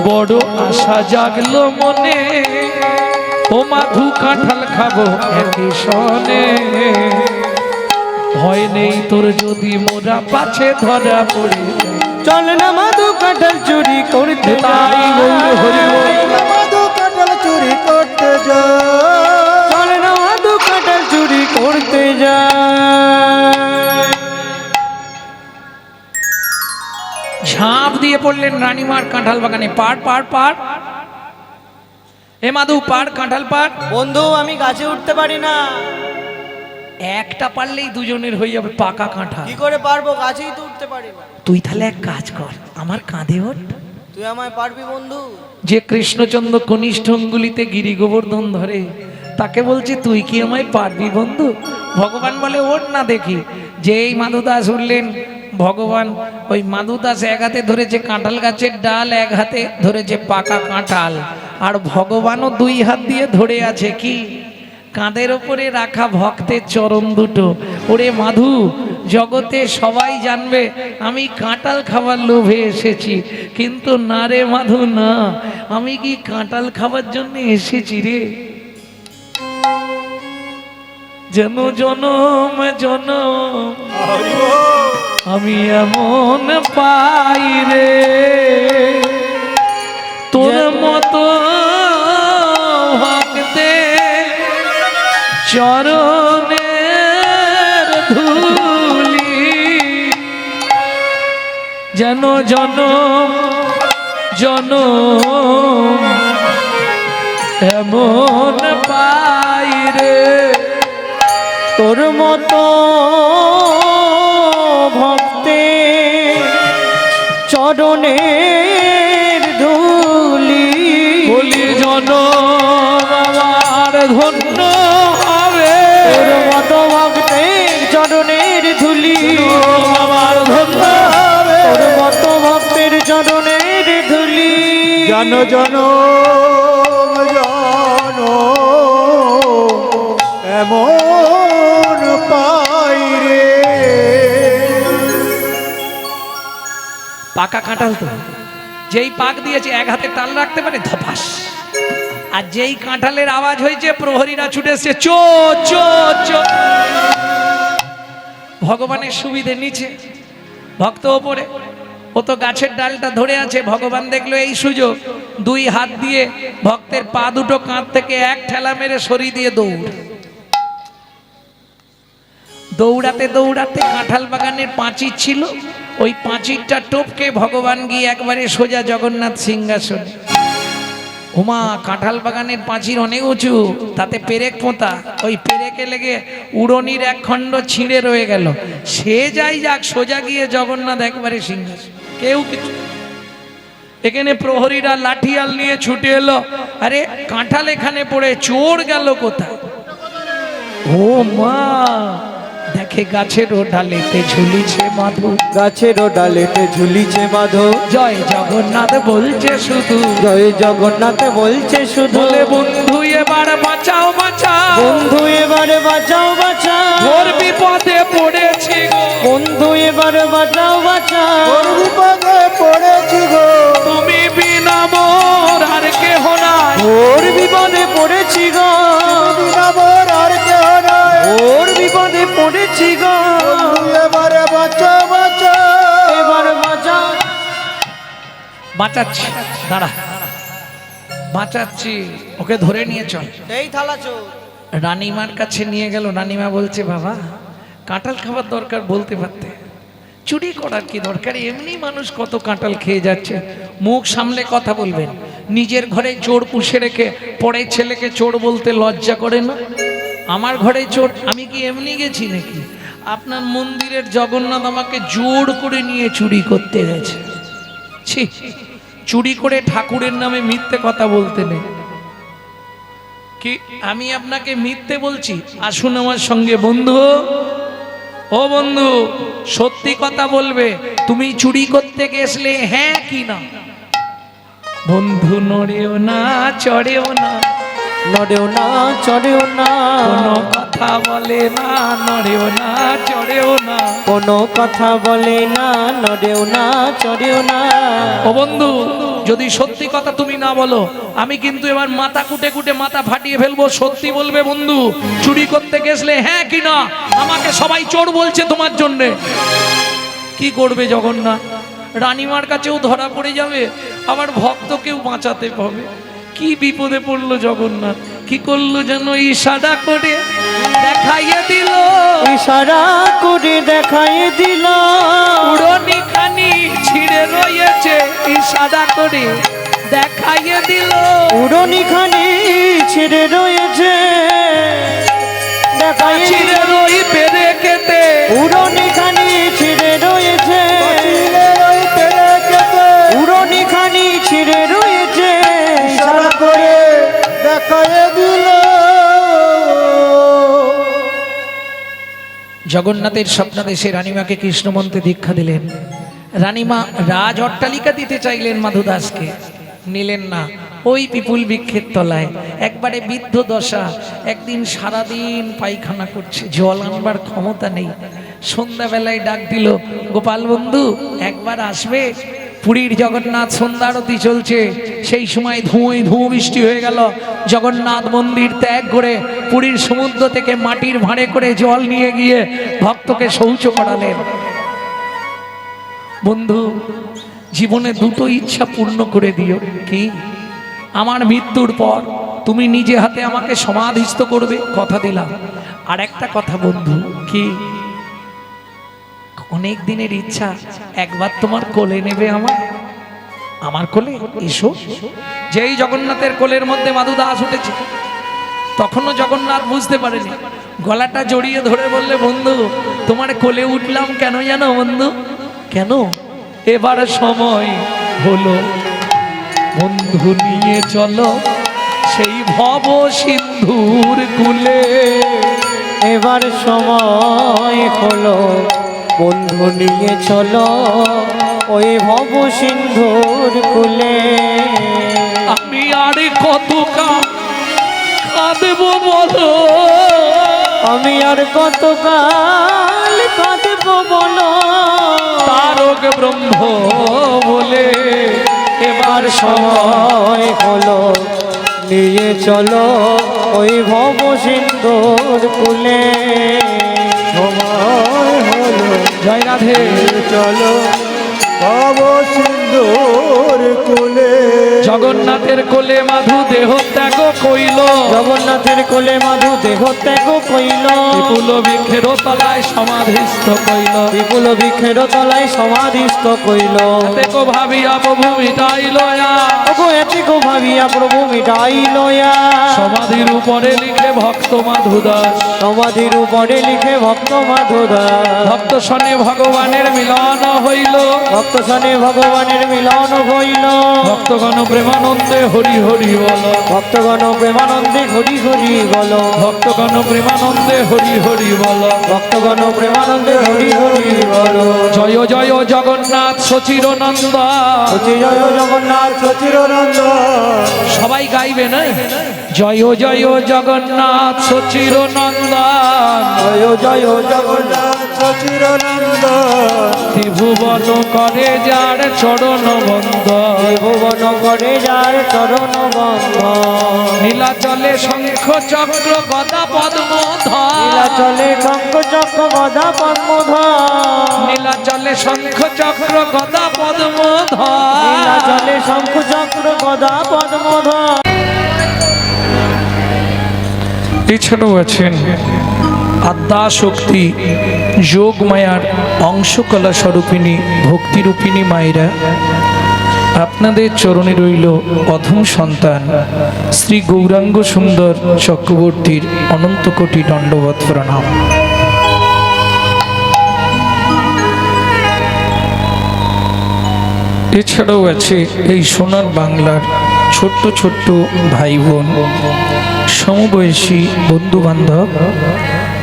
বড় আশা জাগলো মনে, ও মাধু কাঁঠাল খাবো একই সনে। ভয় নেই তোর যদি মোরা পাছে ধরা পড়ে। চল না মাধু, কাঁঠাল চুরি করতে যা। তাই গৌর হরি বল। মধু কাঁঠাল চুরি করতে যা। চল না মাধু, কাঁঠাল চুরি করতে যা। ঝাঁপ দিয়ে পড়লেন রানীমার কাঁঠাল বাগানে। পাড় পাড় পাড়, এ মাধু পাড়, কাঁঠাল পাড়। বন্ধু, আমি গাছে উঠতে পারি না। একটা পারলেই দুজনের হয়ে যাবে পাকা কাঁঠাল। কি করে পারবো? গাছেই তো উঠতে পারি না। তুই তাহলে এক কাজ কর, আমার কাঁধে ওঠ। তুই আমায় পারবি বন্ধু? যে কৃষ্ণচন্দ্র কনিষ্ঠ অঙ্গুলিতে গিরি গোবর্ধন ধরে, তাকে বলছে তুই কি আমায় পারবি বন্ধু? ভগবান বলে ওঠ না দেখি। যেই মাধুদাস উঠলেন, ভগবান ওই মাধুদাস এক হাতে ধরেছে কাঁঠাল গাছের ডাল, এক হাতে ধরেছে পাকা কাঁঠাল, আর ভগবানও দুই হাত দিয়ে ধরে আছে কি? কাঁধের ওপরে রাখা ভক্তের চরণ দুটো। ওরে মাধু, জগতে সবাই জানবে আমি কাঁঠাল খাবার লোভে এসেছি, কিন্তু না রে মাধু না, আমি কি কাঁঠাল খাবার জন্য এসেছি রে। যেন জনম জনম আমি এমন পাই রে, তোর মতো ভক্তে চরণের ধুলি। যেন জনম জনম এমন পাই রে, তোর মতো ভক্তে চরণের ধুলি। বলি জনম আমার ধন্য হবে, তোর মতো ভক্তের চরণের ধুলি আমার ধন্য হবে। তোর মতো ভক্তের চরণের ধুলি। জন জন জন এমন পাই রে। পাকা কাঁঠাল তো যেই পাক দিয়েছে এক হাতে টাল রাখতে পারে ধপাস, আর যেই কাঁঠালের আওয়াজ হয়েছে প্রহরীরা ছুটে এসছে, চো চো চো। ভগবানের সুবিধে নিচে, ভক্ত ওপরে। ও তো গাছের ডালটা ধরে আছে। ভগবান দেখলো এই সুযোগ, দুই হাত দিয়ে ভক্তের পা দুটো কাঁধ থেকে এক ঠেলা মেরে সরিয়ে দিয়ে দৌড়। দৌড়াতে দৌড়াতে কাঁঠাল বাগানের পাঁচির ছিল, ওই পাঁচিরটা টপকে ভগবান গিয়ে একবারে সোজা জগন্নাথ সিংহাসনে। ওমা, কাঁঠাল বাগানের পাঁচির অনেক উঁচু, তাতে পেরেক পোঁতা। ওই পেরেকে লেগে উড়নির এক খণ্ড ছিঁড়ে রয়ে গেল। সে যাই যাক, সোজা গিয়ে জগন্নাথ একবারে সিংহাসন। কেউ কিছু। এখানে প্রহরীরা লাঠিয়াল নিয়ে ছুটে এলো। আরে কাঁঠাল এখানে পড়ে, চোর গেল কোথায়? ও মা, দেখে গাছের ডালেতে ঝুলিছে মাধু। গাছের ডালেতে ঝুলিছে মাধু। জয় জগন্নাথ বলছে শুধু, জয় জগন্নাথ বলছে শুধু। বলে বন্ধু এবার বাঁচাও বাঁচাও, বন্ধু এবার বাঁচাও বাঁচাও। ওর বিপদে পড়েছি গো, বন্ধু এবার বাঁচাও বাঁচাও। ওর বিপদে পড়েছি গো, তুমি বিনা মোর আর কেহ নাই। ওর বিপদে পড়েছি গো, বিনা মোর আর কেহ নাই। ওর বিপদে পড়েছি গো। বন্ধু এবারে বাঁচা বাঁচা, এবার বাঁচাও। বাঁচাচ্ছি, দাঁড়া, বাঁচাচ্ছি। ওকে ধরে নিয়ে চল। এই থালা চোর। রানীমার কাছে নিয়ে গেল। রানীমা বলছে, বাবা কাঁঠাল খাবার দরকার বলতে পারতে, চুরি করার কি দরকার? এমনি মানুষ কত কাঁঠাল খেয়ে যাচ্ছে। মুখ সামলে কথা বলবেন। নিজের ঘরে চোর পুষে রেখে পরে ছেলেকে চোর বলতে লজ্জা করে না? আমার ঘরে চোর, আমি কি এমনি গেছি নাকি? আপনার মন্দিরের জগন্নাথ আমাকে জোর করে নিয়ে চুরি করতে গেছে। ছি, চুরি করে ঠাকুরের নামে মিথ্যে কথা বলতে নেই। কি আমি আপনাকে মিথ্যে বলছি? আসুন আমার সঙ্গে বন্ধু। ও বন্ধু, সত্যি কথা বলবে, তুমি চুরি করতে গেছলে হ্যাঁ কি না? বন্ধু নড়েও না চড়েও না, নড়েও না চড়েও না, কোনো কথা বলে না, নড়েও না চড়েও না, কোনো কথা বলে না, নড়েও না চড়েও না। ও বন্ধু, যদি সত্যি কথা তুমি না বলো, আমি কিন্তু এবার মাথা কুটে কুটে মাথা ফাটিয়ে ফেলবো। সত্যি বলবে বন্ধু, চুরি করতে গেছলে হ্যাঁ কি না? আমাকে সবাই চোর বলছে তোমার জন্যে। কি করবে জগন্নাথ? রানীমার কাছেও ধরা পড়ে যাবে, আবার ভক্তকেও বাঁচাতে হবে। কি বিপদে পড়লো জগন্নাথ। কি করলো যেন ইশারা করে দেখাইয়ে দিল, ইশারা করে দেখাইয়ে দিল, উড়নি খানি ছিঁড়ে রয়েছে, ইশারা করে দেখাইয়ে দিল, উড়নি খানি ছিঁড়ে রয়েছে, দেখাইয়ে ছিঁড়ে রই পেরে কেটে, উড়নি খানি ছিঁড়ে রয়েছে, উড়নি খানি ছিঁড়ে রয়েছে, ইশারা করে দেখাইয়ে দিল। জগন্নাথের স্বপ্নাদেশে রানীমাকে কৃষ্ণ মন্ত্রে দীক্ষা দিলেন। রানীমা রাজ অট্টালিকা দিতে চাইলেন মাধুদাসকে, নিলেন না। ওই পিপুল বৃক্ষের তলায় একবারে বৃদ্ধ দশা, একদিন সারাদিন পায়খানা করছে, জল আনবার ক্ষমতা নেই। সন্ধ্যাবেলায় ডাক দিল, গোপাল বন্ধু একবার আসবে? পুরীর জগন্নাথ সন্ধ্যা আরতি চলছে, সেই সময় ধুঁয়োয় ধুঁয়ো বৃষ্টি হয়ে গেল। জগন্নাথ মন্দির ত্যাগ করে পুরীর সমুদ্র থেকে মাটির ভাঁড়ে করে জল নিয়ে গিয়ে ভক্তকে শৌচ করালেন। বন্ধু, জীবনে দুটো ইচ্ছা পূর্ণ করে দিও। কি? আমার মৃত্যুর পর তুমি নিজে হাতে আমাকে সমাধিস্থ করবে, কথা দিলাম। আর একটা কথা বন্ধু, কি? অনেক দিনের ইচ্ছা, একবার তোমার কোলে নেবে আমার কোলে এসো। যেই জগন্নাথের কোলের মধ্যে মাধুদাস উঠেছে, তখনও জগন্নাথ বুঝতে পারেনি। গলাটা জড়িয়ে ধরে বললে, বন্ধু তোমার কোলে উঠলাম কেন জানো বন্ধু? কেন? এবার সময় হলো, বন্ধু নিয়ে চলো সেই ভব সিন্ধুর কুলে। এবার সময় হলো, বন্ধু নিয়ে চলো ওই ভব সিন্ধুর কুলে। আমি আর কত কাঁদবো বলো, আমি আর কত কাল কাঁদবো বলো, তারক ব্রহ্ম বলে। এবার সময় হলো, নিয়ে চলো ওই ভব সিন্ধুর কুলে। সময় হলো, জয় রাধে। চলো ভব সিন্ধুর কুলে। জগন্নাথের কোলে মাধু দেহ ত্যাগ কইল, জগন্নাথের কোলে মাধু দেহ ত্যাগ কইল, বিপুল বৃক্ষের তলায় সমাধিস্থ কইল, বিপুল বৃক্ষের তলায় সমাধিস্থ কইল। দেখো ভাবিয়া প্রভু মিটাইল, ওগো এতিকো ভাবিয়া প্রভু মিটাইল। সমাধির উপরে লিখে ভক্ত মাধুদাস, সমাধির উপরে লিখে ভক্ত মাধুদাস। ভক্ত শনে ভগবানের মিলন হইল, ভক্ত শনে ভগবানের মিলন হইল। ভক্তগণ প্রেমানন্দে হরি হরি বল, ভক্তগণ প্রেমানন্দে হরি হরি বল, ভক্তগণ প্রেমানন্দে হরি হরি বল, ভক্তগণ প্রেমানন্দে হরি হরি বল। জয় জয় জগন্নাথ সচির নন্দন। জয় জগন্নাথ সচিরানন্দ। সবাই গাইবে না? জয় জয় জগন্নাথ সচির নন্দন, জয় জয় জগন্নাথ সচিরানন্দ। ত্রিভুবন করে যার চরণ বন্ধ, ভুবন করে যার চরণ বন্ধ। নীলাচলে শঙ্খ চক্র গদা পদ্মধর, নীলাচলে শঙ্খ চক্র গদা পদ্মধর, নীলাচলে শঙ্খ চক্র গদা পদ্মধর। নীলাচলে শঙ্খ চক্র গদা পদ্মধর। এছাড়াও আছেন আদ্যা শক্তি যোগ মায়ার অংশকলা স্বরূপিণী ভক্তিরূপিণী মায়েরা। আপনাদের চরণে রইল অধম সন্তান শ্রী গৌরাঙ্গ সুন্দর চক্রবর্তীর অনন্ত কোটি দণ্ডবৎ প্রণাম। এছাড়াও আছে এই সোনার বাংলার ছোট্ট ছোট্ট ভাই বোন, সমবয়সী বন্ধু বান্ধব,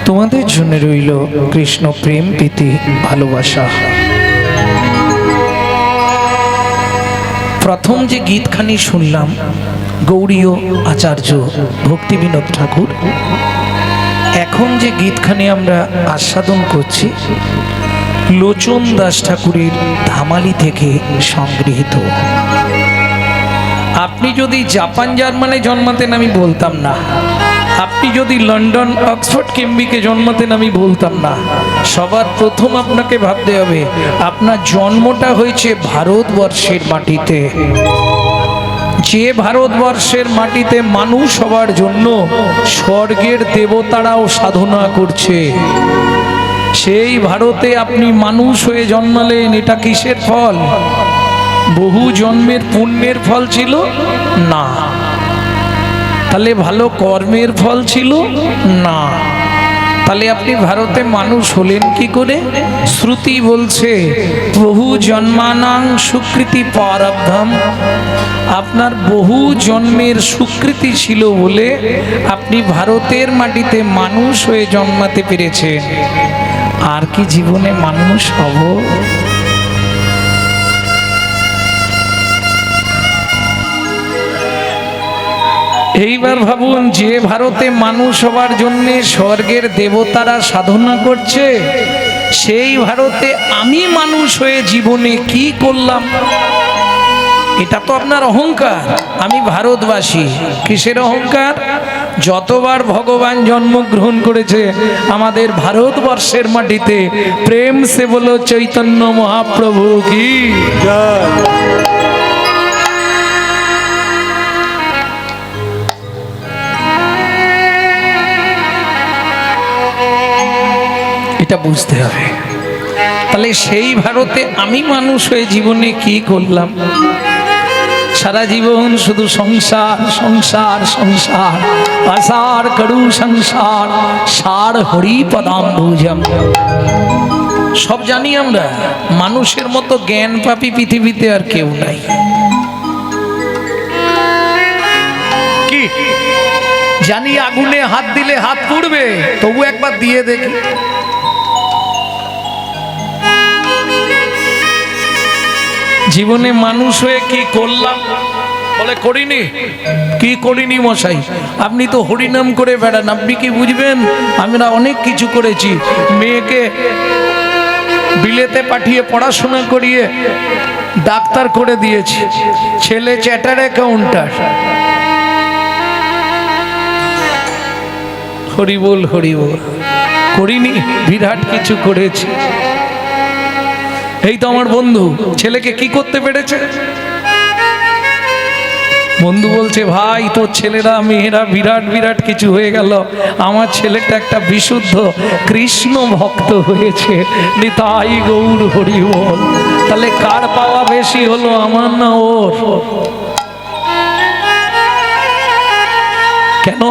তোমাদের জন্য রইল কৃষ্ণ প্রেম প্রীতি ভালোবাসা। প্রথম যে গীতখানি শুনলাম গৌড়ীয় আচার্য ভক্তি বিনোদ ঠাকুর, এখন যে গীতখানি আমরা আস্বাদন করছি লোচন দাস ঠাকুরের ধামালি থেকে সংগৃহীত। আপনি যদি জাপান জার্মানে জন্মাতেন আমি বলতাম না, আপনি যদি লন্ডন অক্সফোর্ড কেমব্রিজে জন্মাতেন আমি বলতাম না। সবার প্রথম আপনাকে ভাবতে হবে আপনার জন্মটা হয়েছে ভারতবর্ষের মাটিতে। যে ভারতবর্ষের মাটিতে মানুষ হবার জন্য স্বর্গের দেবতারাও সাধনা করছে, সেই ভারতে আপনি মানুষ হয়ে জন্মালেন। এটা কিসের ফল? বহু জন্মের পুণ্যের ফল ছিল না? তাহলে ভালো কর্মের ফল ছিল না? তাহলে আপনি ভারতে মানুষ হলেন কি করে? শ্রুতি বলছে বহু জন্মানাং সুকৃতি প্রারব্ধম। আপনার বহু জন্মের সুকৃতি ছিল বলে আপনি ভারতের মাটিতে মানুষ হয়ে জন্মাতে পেরেছেন। আর কি জীবনে মানুষ হব? এইবার ভাবুন, যে ভারতে মানুষ হবার জন্য স্বর্গের দেবতারা সাধনা করছে, সেই ভারতে আমি মানুষ হয়ে জীবনে কি করলাম? এটা তো আপনার অহংকার। আমি ভারতবাসী। কিসের অহংকার? যতবার ভগবান জন্মগ্রহণ করেছে আমাদের ভারতবর্ষের মাটিতে, প্রেম সে বলো চৈতন্য মহাপ্রভু কি জয়। এটা বুঝতে হবে। তাহলে সেই ভারতে আমি মানুষ হয়ে জীবনে কি করলাম? সারা জীবন শুধু সংসার সংসার সংসার, আসার করু সংসার, সার হরি পদাম্বুজম। সব জানি আমরা, মানুষের মতো জ্ঞান পাপী পৃথিবীতে আর কেউ নাই। কি জানি আগুনে হাত দিলে হাত পুড়বে, তবু একবার দিয়ে দেখি। জীবনে মানুষ হয়ে কি করলাম? বলে করিনি। কি করিনি মশাই? আপনি তো হরিনাম করে বেড়ান, আপনি কি বুঝবেন? আমরা অনেক কিছু করেছি। মেয়েকে বিলেতে পাঠিয়ে পড়াশোনা করিয়ে ডাক্তার করে দিয়েছি, ছেলে চ্যাটার অ্যাকাউন্টার। হরিবোল হরিবোল। করিনি? বিরাট কিছু করেছি। এই তো আমার বন্ধু ছেলেকে কি করতে পেরেছে? বন্ধু বলছে ভাই তোর ছেলেরা মেয়েরা বিরাট বিরাট কিছু হয়ে গেল, আমার ছেলেটা একটা বিশুদ্ধ কৃষ্ণ ভক্ত হয়েছে। নিতাই গৌর হরি বল। তাহলে কার পাওয়া বেশি হলো, আমার না ওর? কেন?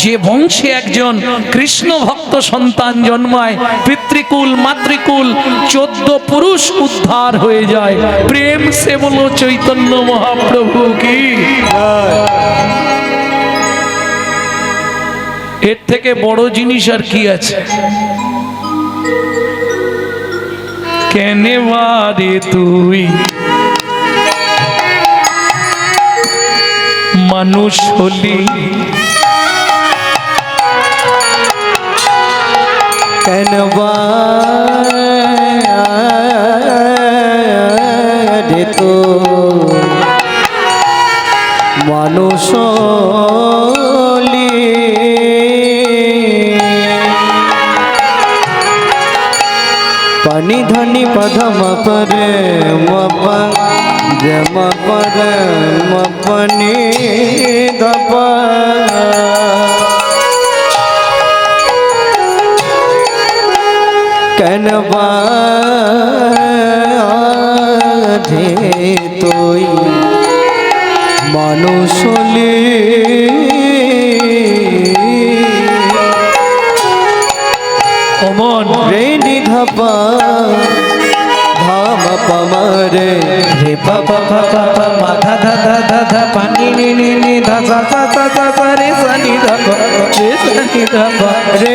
যে বংশে একজন কৃষ্ণ ভক্ত সন্তান জন্মায়, পিতৃকুল মাতৃকুল 14 পুরুষ উদ্ধার হয়ে যায়। প্রেম সে বলো চৈতন্য মহাপ্রভু কি। এর থেকে বড় জিনিস আর কি আছে? কেনে বারে তুই মানুষ হলি, কেন বারে তো মানুষ হলি, পানি ধনি পধম পরে মপ জম পর মপনি ধপ, কেন বাধে তো চলি অমন রে নিধাপা ধাম পামারে রে পা পা পা পা পা মা ধা ধা ধা ধা ধা পা নি নি নি নি ধা সা সা সা সা সা রে সা নি ধা পা রে সা নি ধা পা রে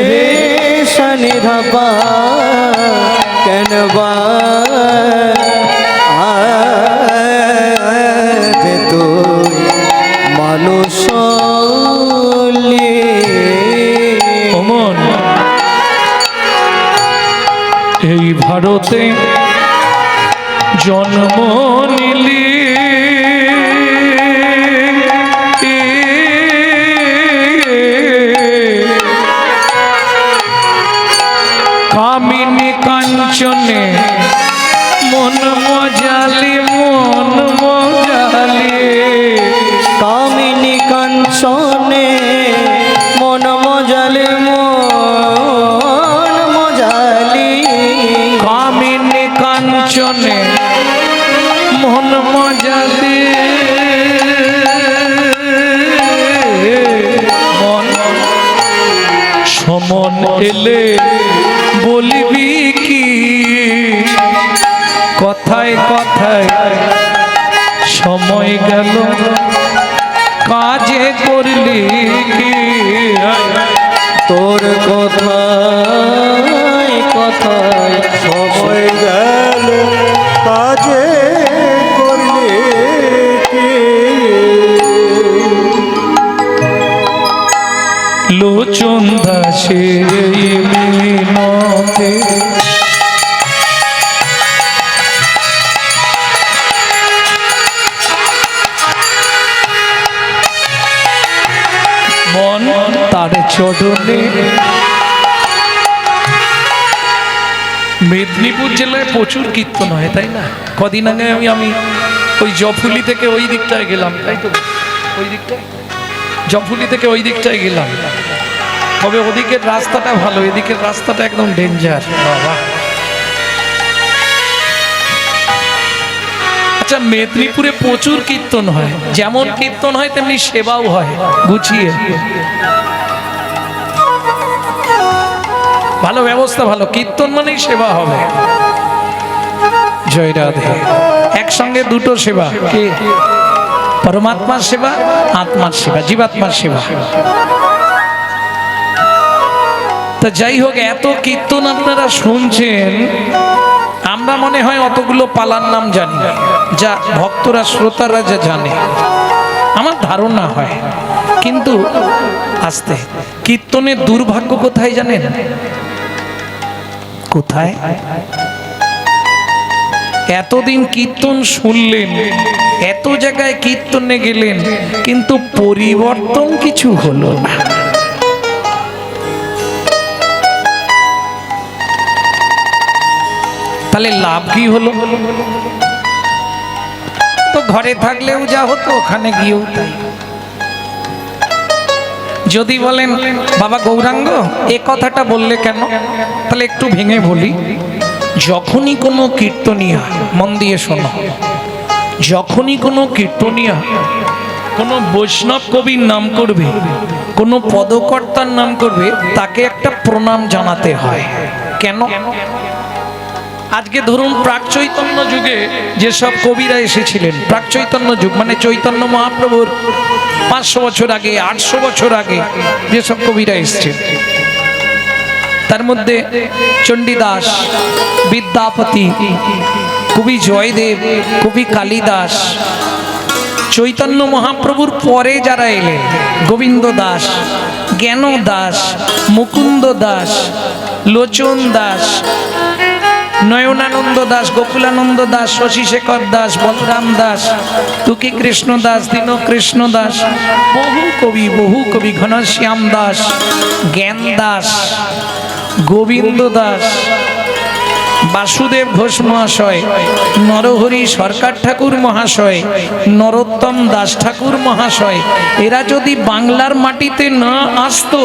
শনি ধাপা কেনবা তুই মানুষ অমন এই ভারতে জন্ম নিলি কামিনী কাঞ্চনে মন মজালি মন মজালি কামিনী কাঞ্চনে মন মজালে মন মজালি কামিনী কাঞ্চনে মন মজালি মন সমন এলে বলবি কি কথায় কথায় সময় গেল কাজে করলি কি তোর কথায় কথায় সময় গেল কাজে করলে কি লোচন দাসের এই মিনতে মন তার চরণে মেদিনীপুর জেলায় প্রচুর কীর্তন হয় তাই না? কদিন আগে আমি ওই জফুলি থেকে ওই দিকটায় গেলাম, তাই তো? ওই দিকটায় জফুলি থেকে ওই দিকটায় গেলাম, তবে ওদিকের রাস্তাটা ভালো, এদিকের রাস্তাটা একদম ডেঞ্জার। বাবা আচ্ছা, মেদিনীপুরে প্রচুর কীর্তন হয়, যেমন কীর্তন হয় তেমনি সেবাও হয় গুছিয়ে, ভালো ব্যবস্থা, ভালো কীর্তন মানেই সেবা হবে। জয় রাধে। একসঙ্গে দুটো সেবা, কি? পরমাত্মার সেবা, আত্মার সেবা, জীবাত্মার সেবা। তা যাই হোক, এত কীর্তন আপনারা শুনছেন, আমরা মনে হয় অতগুলো পালার নাম জানি, যা ভক্তরা শ্রোতারা যা জানে আমার ধারণা হয়। কিন্তু আস্তে কীর্তনের দুর্ভাগ্য কোথায় জানেন? কোথায়? এতদিন কীর্তন শুনলেন, এত জায়গায় কীর্তনে গেলেন, কিন্তু পরিবর্তন কিছু হলো না। তাহলে লাভ কি হলো? তো ঘরে থাকলেও যা হতো ওখানে গিয়েও তাই। যদি বলেন বাবা গৌরাঙ্গ এ কথাটা বললে কেন, তাহলে একটু ভেঙে বলি। যখনই কোনো কীর্তনিয়া, মন দিয়ে শোনো, যখনই কোনো কীর্তনিয়া কোনো বৈষ্ণব কবির নাম করবে, কোনো পদকর্তার নাম করবে, তাকে একটা প্রণাম জানাতে হয়। কেন? আজকে ধরুন প্রাক চৈতন্য যুগে যেসব কবিরা এসেছিলেন, প্রাক চৈতন্য যুগ মানে চৈতন্য মহাপ্রভুর 500 বছর আগে, 800 বছর আগে যেসব কবিরা এসেছেন, তার মধ্যে চণ্ডীদাস, বিদ্যাপতি, কবি জয়দেব, কবি কালিদাস, চৈতন্য মহাপ্রভুর পরে যারা এলেন, গোবিন্দ দাস, জ্ঞান দাস, মুকুন্দ দাস, লোচন দাস, নয়নানন্দ দাস, গোকুলানন্দ দাস, শশীশেখর দাস, বলরাম দাস, তুকি কৃষ্ণ দাস, দীনকৃষ্ণ দাস, বহু কবি ঘনশ্যাম দাস, জ্ঞান দাস, গোবিন্দ দাস, বাসুদেব ঘোষ মহাশয়, নরহরি সরকার ঠাকুর মহাশয়, নরোত্তম দাস ঠাকুর মহাশয়, এরা যদি বাংলার মাটিতে না আসতো,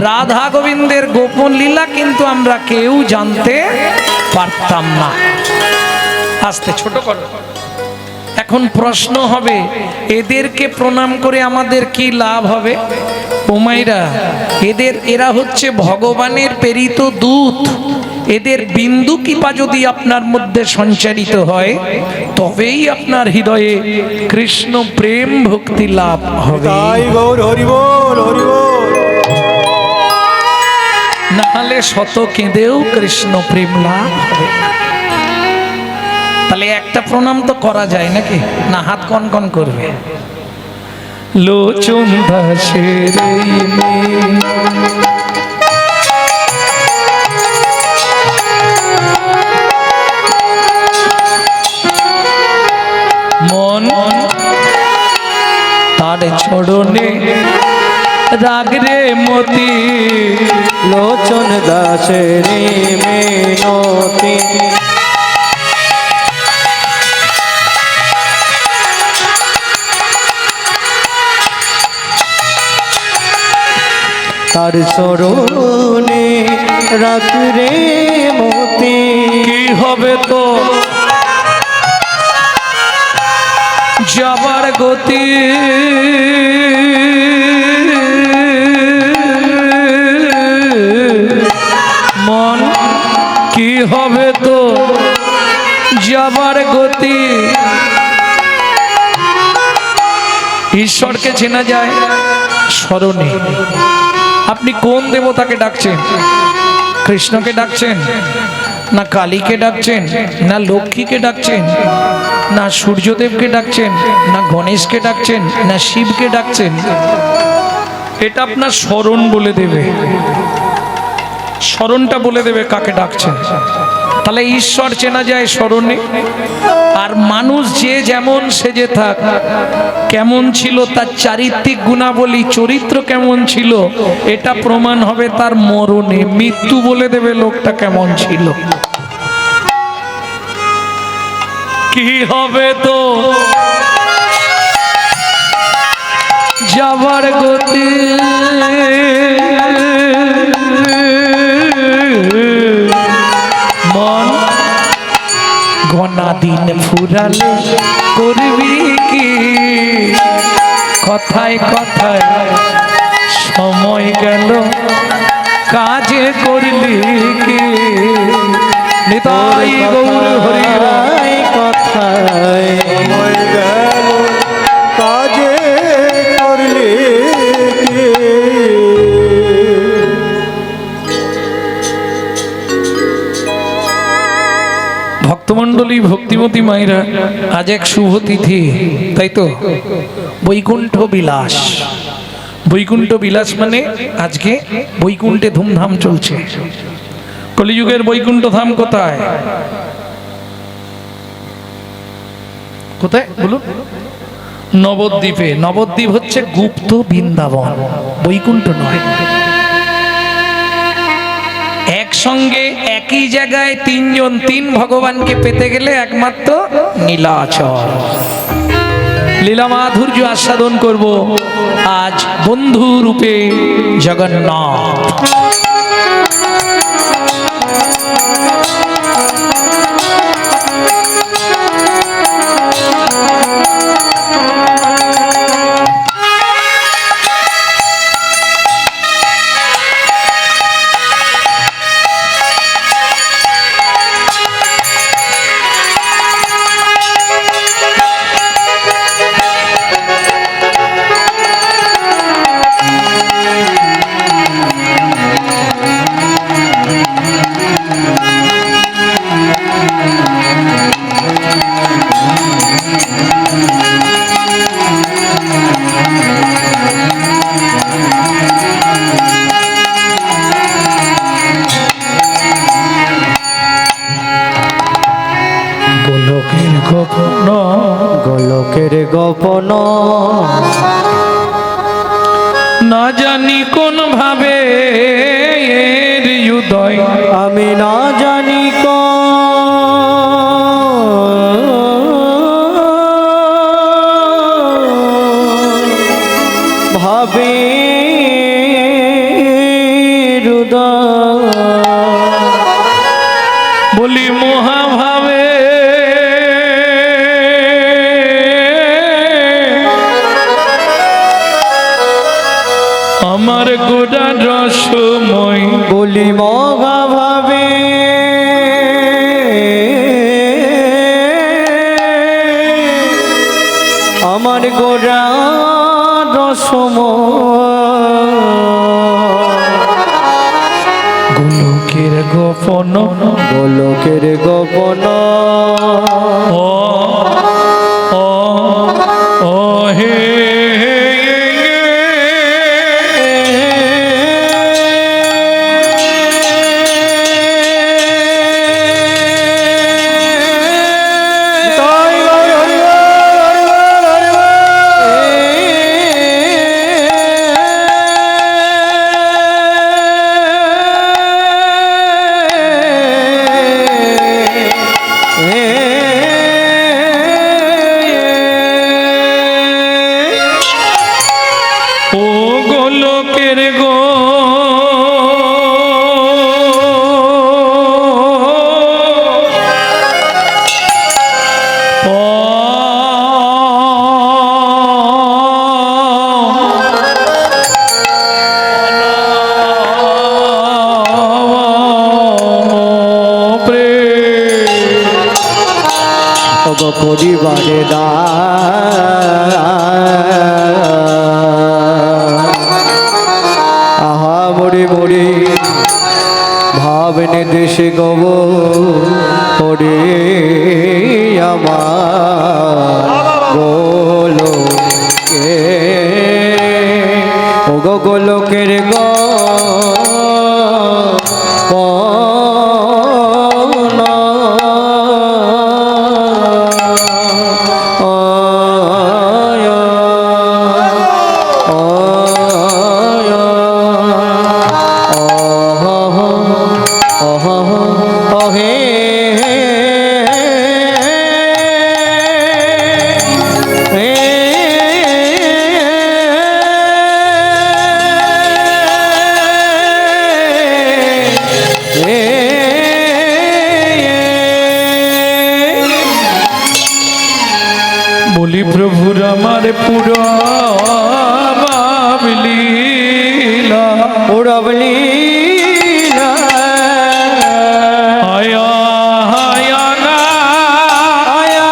রাধা গোবিন্দের গোপন লীলা কিন্তু আমরা কেউ জানতে পারতাম না। আস্তে ছোট করো, এখন প্রশ্ন হবে, এদেরকে প্রণাম করে আমাদের কি লাভ হবে? ওমাইরা, এরা হচ্ছে ভগবানের প্রেরিত দূত। এদের বিন্দু কৃপা যদি আপনার মধ্যে সঞ্চারিত হয়, তবেই আপনার হৃদয়ে কৃষ্ণ প্রেম ভক্তি লাভ হবে। তাই গৌর হরি বল, হরি বল। নাহলে শত কেঁদেও কৃষ্ণ প্রেম লাভ হবে না। তাহলে একটা প্রণাম তো করা যায় নাকি? না হাত কন কন করবে? লোচন দাসের এই মেয়ে, মন তার চরণে রাগরে মতি, লোচন দাসের মেনতি, তার চরণে রাখরে মতি। কি হবে তো যাবার গতি, মন কি হবে তো যাবার গতি। ঈশ্বরকে চেনা যায় স্মরণে। আপনি কোন দেবতাকে ডাকছেন? কৃষ্ণকে ডাকছেন, না কালীকে ডাকছেন, না লক্ষ্মীকে ডাকছেন, না সূর্যদেবকে ডাকছেন, না গণেশকে ডাকছেন, না শিবকে ডাকছেন? এটা আপনার স্মরণ বলে দেবে, স্মরণটা বলে দেবে কাকে ডাকছেন। তাহলে ঈশ্বর চেনা যায় স্মরণে। আর মানুষ যে যেমন সেজে থাক, কেমন ছিল তার চারিত্রিক গুণাবলী, চরিত্র কেমন ছিল, এটা প্রমাণ হবে তার মরণে। মৃত্যু বলে দেবে লোকটা কেমন ছিল। কি হবে তো যাবার গতি, মন ঘনা দিন ফুরালে করবি কি? কথায় কথায় সময় গেল, কাজে করলি কি? নিতাই গৌর হরি বল। কথায় সময় গেল, কাজে করলি কি? ভক্তমণ্ডলী, ভক্তিমতী মায়েরা, আজ এক শুভ তিথি, তাই তো? বৈকুণ্ঠ বিলাস। বৈকুণ্ঠ বিলাস মানে আজকে বৈকুণ্ঠে ধুমধাম চলছে। কলিযুগের বৈকুণ্ঠ ধাম কোথায়? কোথায় বলুন? নবদ্বীপে। নবদ্বীপ হচ্ছে গুপ্ত বৃন্দাবন, বৈকুণ্ঠ নয়। একসঙ্গে একই জায়গায় তিনজন, তিন ভগবানকে পেতে গেলে একমাত্র নীলাচল। লীলা মাধুর্য আস্বাদন করব আজ বন্ধু রূপে জগন্নাথ। গোলকের গোপন না জানি কোন ভাবে এর হৃদয়, আমি না জানি ভাবে হৃদয়, বলি মহাভাবে আমার গোড়া রসময় বলি মগা ভাবে আমার গোড়া গোলকের গোপন গোলকের গোপন ও ও ও হে ও গোলকের গো পরিবারে দা আহা মরি মরি ভাবনে দেশে গব পরে আমার গোলকে ও গো গোলকের গো বলি প্রভুর আমার পুরা লীলা উড়বলি আয়া আয়া না আয়া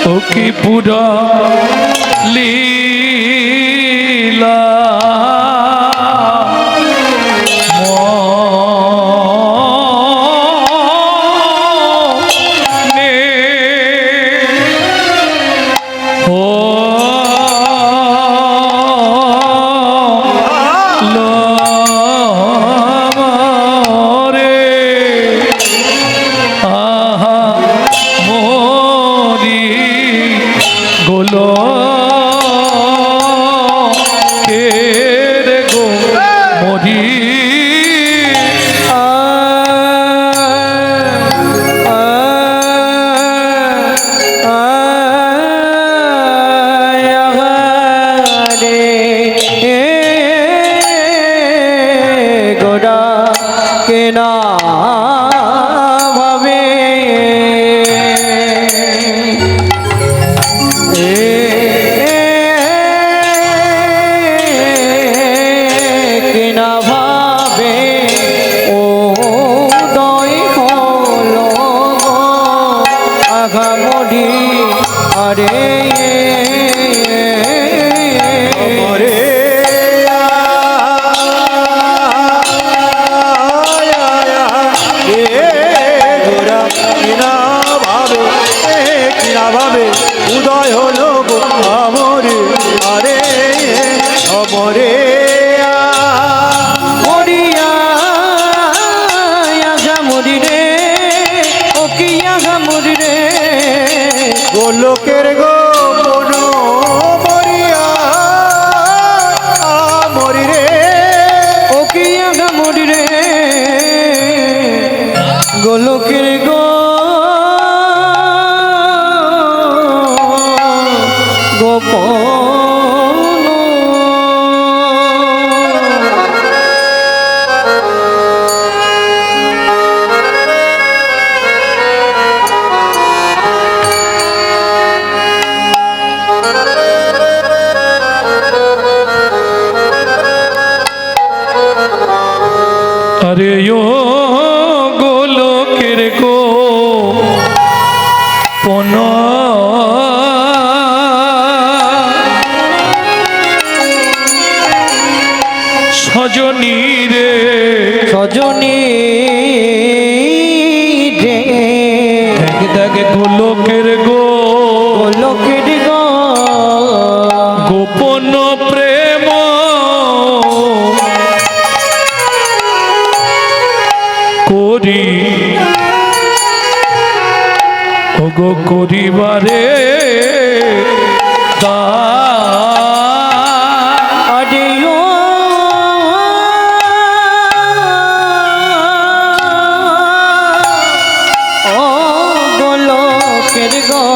ও কি পুরা লীলা উদয় হলো গো আমরে আরে অমরে মরিয়া আগা মরি রে ও কি আগা মরি রে গোলকের গো মনো মরিয়া মরি রে ও কি আগা মরি রে গোলকের গো গোলকের গোলকের গো গোপন প্রেম করি ওগো করিবারে আরে ও গোলকের গো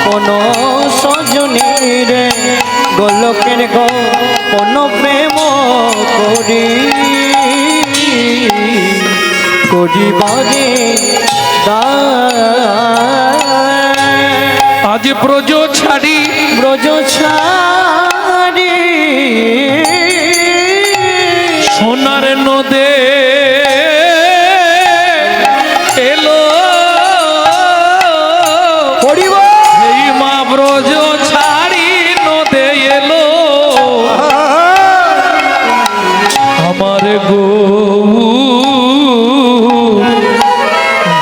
কোন সজনী রে গোলকের গো কোন প্রেম করি করিবারে আজ ব্রজ ছাড়ি ব্রজ ছাড়ি সোনার নদে এলো এই মা ব্রজ ছাড়ি নদে এলো আমার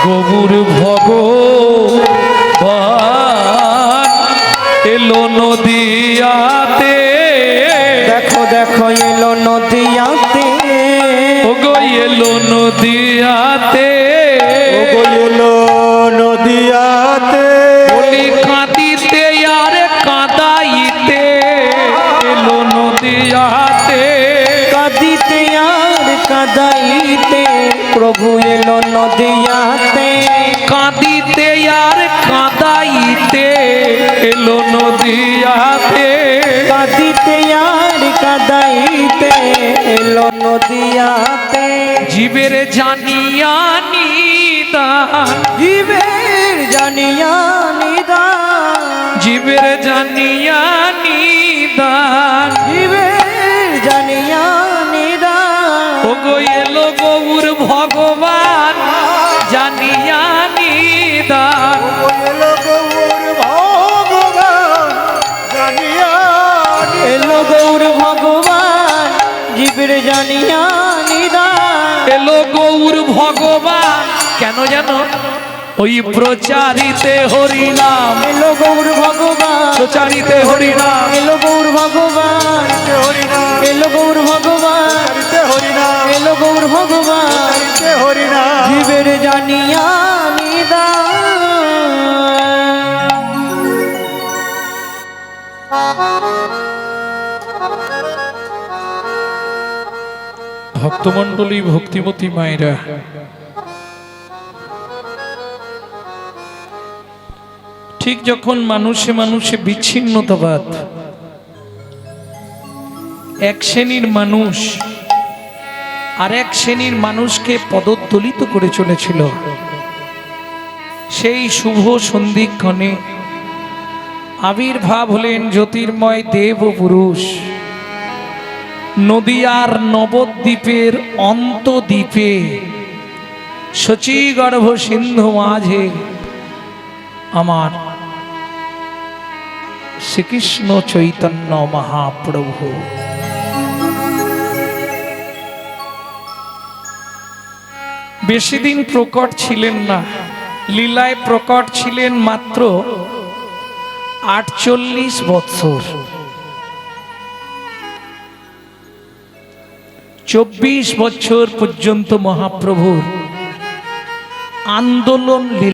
গৌর ভগবান এলো নদিয়াতে দেখো দেখো এলো নদিয়াতে ওগো এলো নদিয়াতে এলো নদিয়াতে বলি কাঁদিতে আর কাঁদাইতে এলো নদিয়াতে কাঁদিতে আর কাঁদাইতে প্রভু এলো নদিয়াতে কাঁদিতে আর কাঁদাইতে এলো নদিয়াতে কাঁদিতে আর কাঁদাইতে এলো নদিয়াতে জীবের জানিয়া নিদান জীবের জানিয়া নিদান জীবের জানিয়া নিদান জীবের জানিয়া নিদান ওগো এলো গৌর ভগবান জানিয়া নিদান এলো গৌর ভগবান জানিয়া এলো গৌর ভগবান জীবের জানিয়া নিদান এলো গৌর ভগবান কেন জানো ওই প্রচারিতে হরিনাম এলো গৌর ভগবান প্রচারিতে হরিনাম এলো গৌর ভগবান হরিনাম এলো গৌর ভগবান হরিনাম এলো গৌর ভগবান হরিনাম জীবের জানিয়া নিদান ভক্তমণ্ডলী ভক্তিমতী মায়েরা ঠিক যখন মানুষে মানুষে বিচ্ছিন্নতাবাদ এক শ্রেণীর মানুষ আর এক শ্রেণীর মানুষকে পদদলিত করে চলেছিল সেই শুভ সন্ধিক্ষণে আবির্ভাব হলেন জ্যোতির্ময় দেব পুরুষ নদিয়ার নবদ্বীপের অন্তদ্বীপে শচীগর্ভ সিন্ধু মাঝে আমার শ্রীকৃষ্ণ চৈতন্য মহাপ্রভু বেশি দিন প্রকট ছিলেন না, লীলায় প্রকট ছিলেন মাত্র 48 বৎসর। 24 বছর পর্যন্ত মহাপ্রভুর আন্দোলন